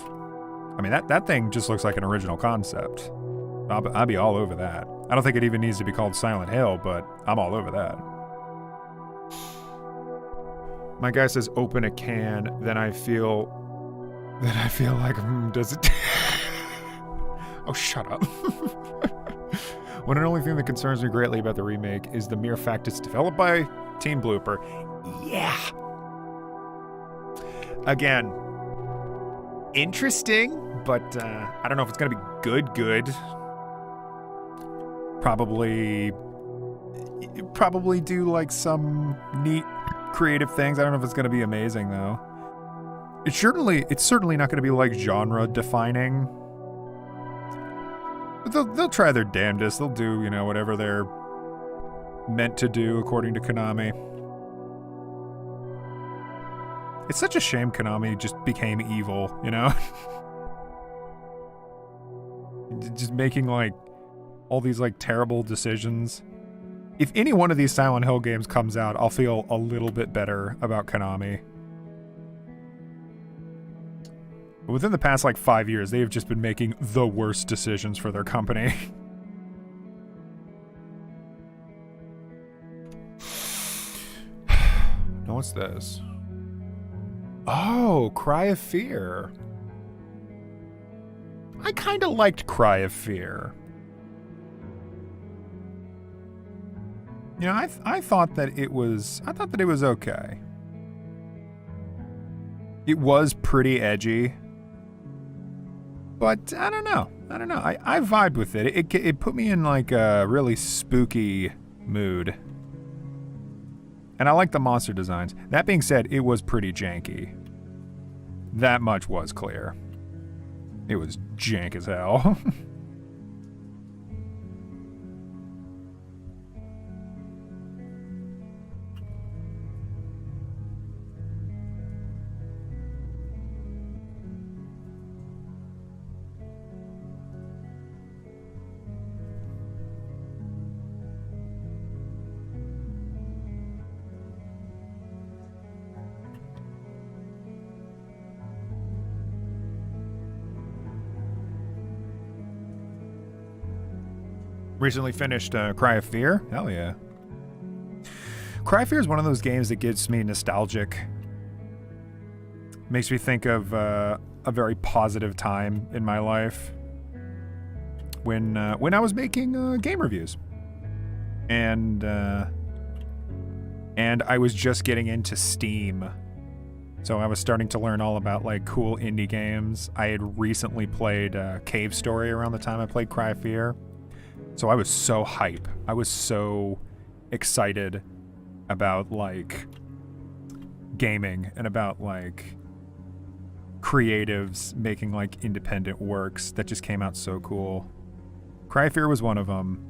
I mean, that thing just looks like an original concept. I'll be all over that. I don't think it even needs to be called Silent Hill, but I'm all over that. My guy says open a can, then I feel like, does it... Oh, shut up. One and only thing that concerns me greatly about the remake is the mere fact it's developed by Team Blooper. Yeah. Again, interesting, but I don't know if it's going to be good. Probably do like some neat creative things. I don't know if it's going to be amazing though. It's certainly not going to be like genre defining. But they'll try their damnedest. They'll do, whatever they're meant to do according to Konami. It's such a shame Konami just became evil, Just making like all these like terrible decisions. If any one of these Silent Hill games comes out, I'll feel a little bit better about Konami. But within the past like 5 years, they have just been making the worst decisions for their company. Now what's this? Oh, Cry of Fear. I kind of liked Cry of Fear. I thought that it was okay. It was pretty edgy. But I don't know. I vibed with it. It put me in like a really spooky mood. And I like the monster designs. That being said, it was pretty janky. That much was clear. It was jank as hell. Recently finished Cry of Fear. Hell yeah. Cry of Fear is one of those games that gets me nostalgic. Makes me think of a very positive time in my life when I was making game reviews, and I was just getting into Steam, so I was starting to learn all about like cool indie games. I had recently played Cave Story around the time I played Cry of Fear. So I was so hype. I was so excited about like gaming and about like creatives making like independent works that just came out so cool. Cry of Fear was one of them.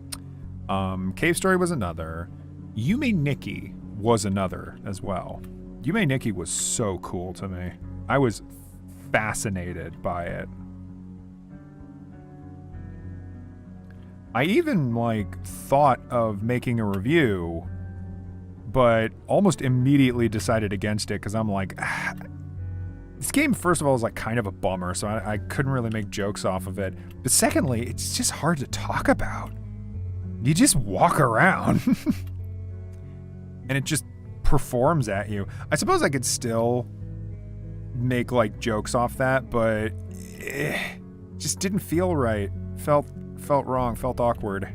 Cave Story was another. Yume Nikki was another as well. Yume Nikki was so cool to me. I was fascinated by it. I even like thought of making a review, but almost immediately decided against it because I'm like, this game, first of all, is like kind of a bummer, so I couldn't really make jokes off of it. But secondly, it's just hard to talk about. You just walk around and it just performs at you. I suppose I could still make like jokes off that, but it just didn't feel right. Felt wrong, felt awkward.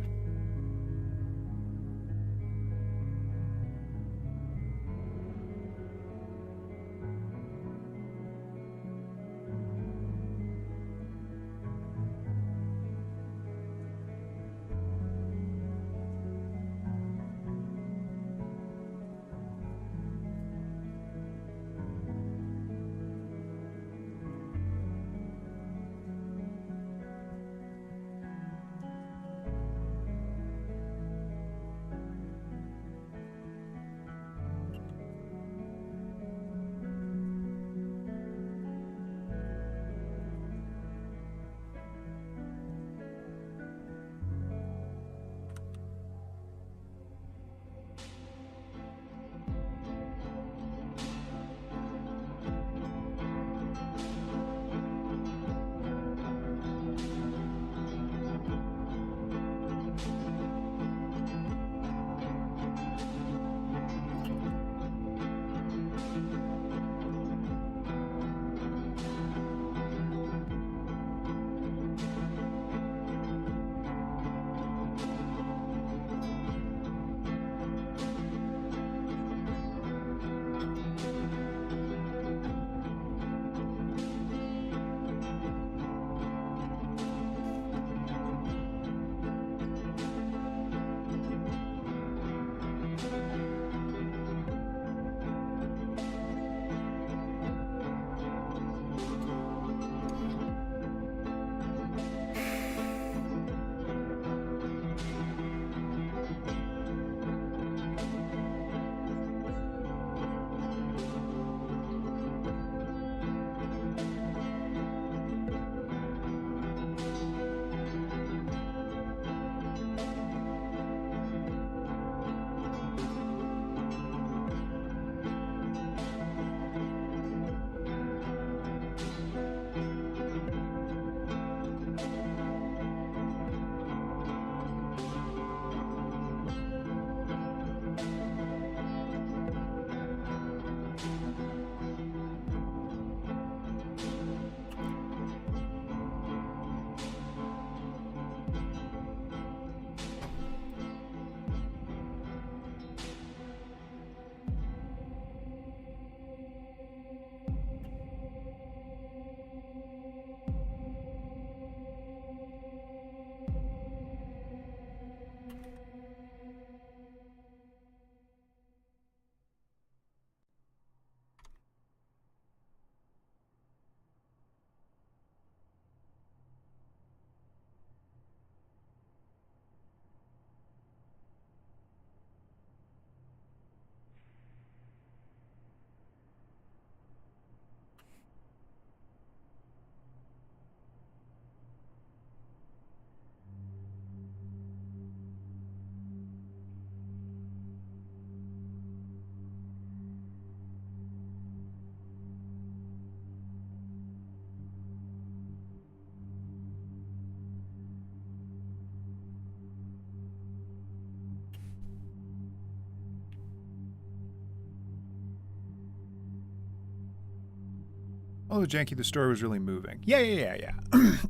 Although janky, the story was really moving. Yeah.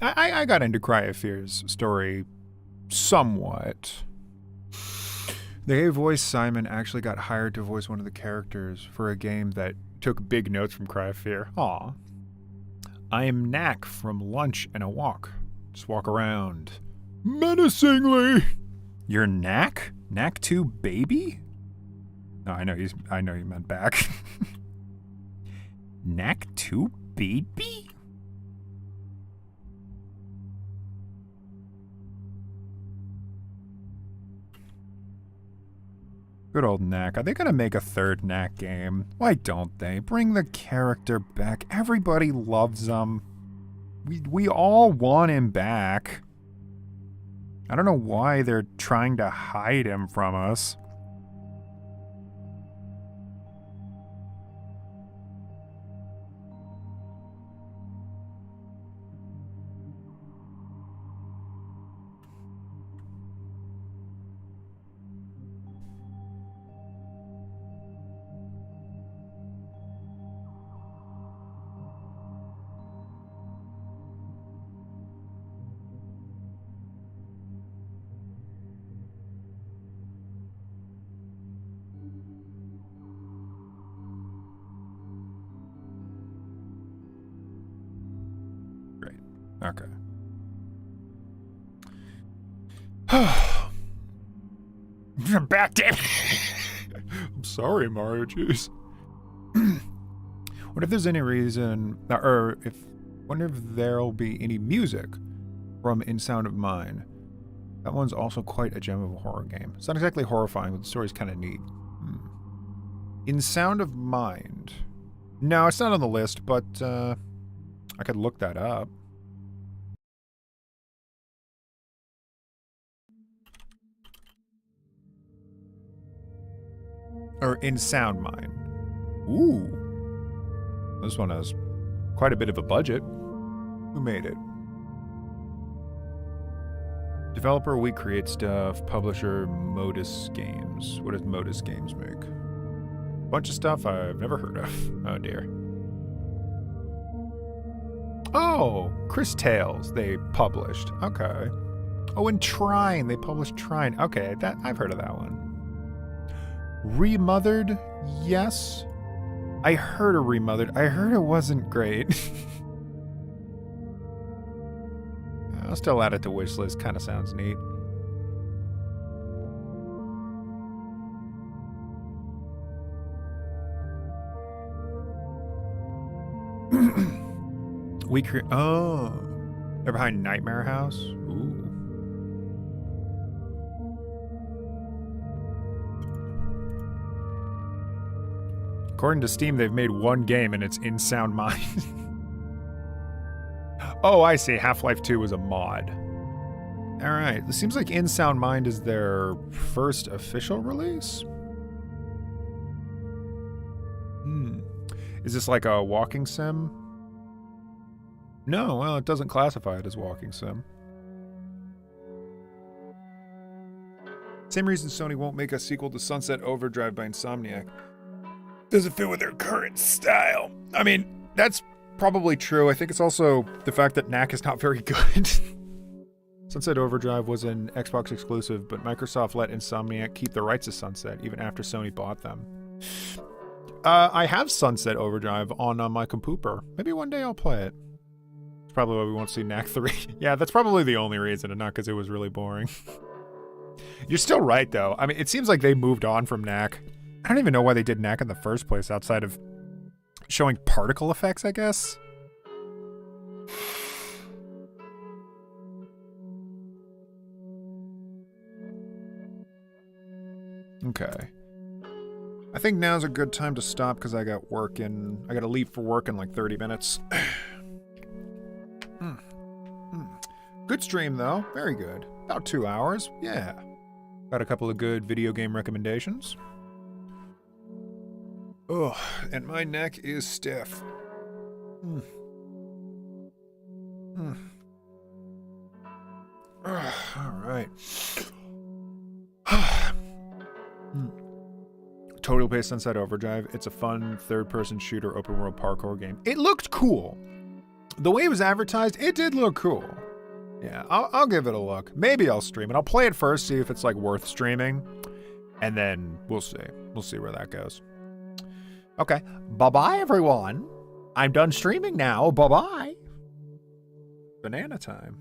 I got into Cry of Fear's story somewhat. The gay voice Simon actually got hired to voice one of the characters for a game that took big notes from Cry of Fear. Aw. I am Knack from Lunch and a Walk. Just walk around. Menacingly! You're Knack? Knack 2 baby? No, I know you meant back. Knack 2 baby? Good old Knack. Are they gonna make a third Knack game? Why don't they? Bring the character back. Everybody loves him. We all want him back. I don't know why they're trying to hide him from us. Okay. I'm back, damn it. I'm sorry, Mario Juice. What if there's any reason, wonder if there'll be any music from In Sound of Mine. That one's also quite a gem of a horror game. It's not exactly horrifying, but the story's kind of neat. In Sound of Mind. No, it's not on the list, but I could look that up. Or In Sound Mind. Ooh. This one has quite a bit of a budget. Who made it? Developer, We Create Stuff. Publisher, Modus Games. What does Modus Games make? Bunch of stuff I've never heard of. Oh dear. Oh, Chris Tales they published. Okay. Oh, and Trine. They published Trine. Okay, that I've heard of that one. Remothered, yes. I heard of Remothered. I heard it wasn't great. I'll still add it to wishlist. Kind of sounds neat. Oh, they're behind Nightmare House. Ooh. According to Steam, they've made one game and it's In Sound Mind. Oh, I see. Half-Life 2 was a mod. Alright, it seems like In Sound Mind is their first official release? Is this like a walking sim? No, well, it doesn't classify it as walking sim. Same reason Sony won't make a sequel to Sunset Overdrive by Insomniac. Doesn't fit with their current style. I mean, that's probably true. I think it's also the fact that Knack is not very good. Sunset Overdrive was an Xbox exclusive, but Microsoft let Insomniac keep the rights to Sunset even after Sony bought them. I have Sunset Overdrive on my computer. Maybe one day I'll play it. That's probably why we won't see Knack 3. Yeah, that's probably the only reason, and not because it was really boring. You're still right, though. I mean, it seems like they moved on from Knack. I don't even know why they did Knack in the first place outside of showing particle effects, I guess. Okay. I think now's a good time to stop because I gotta leave for work in like 30 minutes. Good stream, though. Very good. About 2 hours. Yeah. Got a couple of good video game recommendations. Oh, and my neck is stiff. All right. totally based on Sunset Overdrive. It's a fun third-person shooter open world parkour game. It looked cool. The way it was advertised, it did look cool. Yeah, I'll give it a look. Maybe I'll stream it. I'll play it first, see if it's like worth streaming, and then we'll see. We'll see where that goes. Okay, bye-bye, everyone. I'm done streaming now. Bye-bye. Banana time.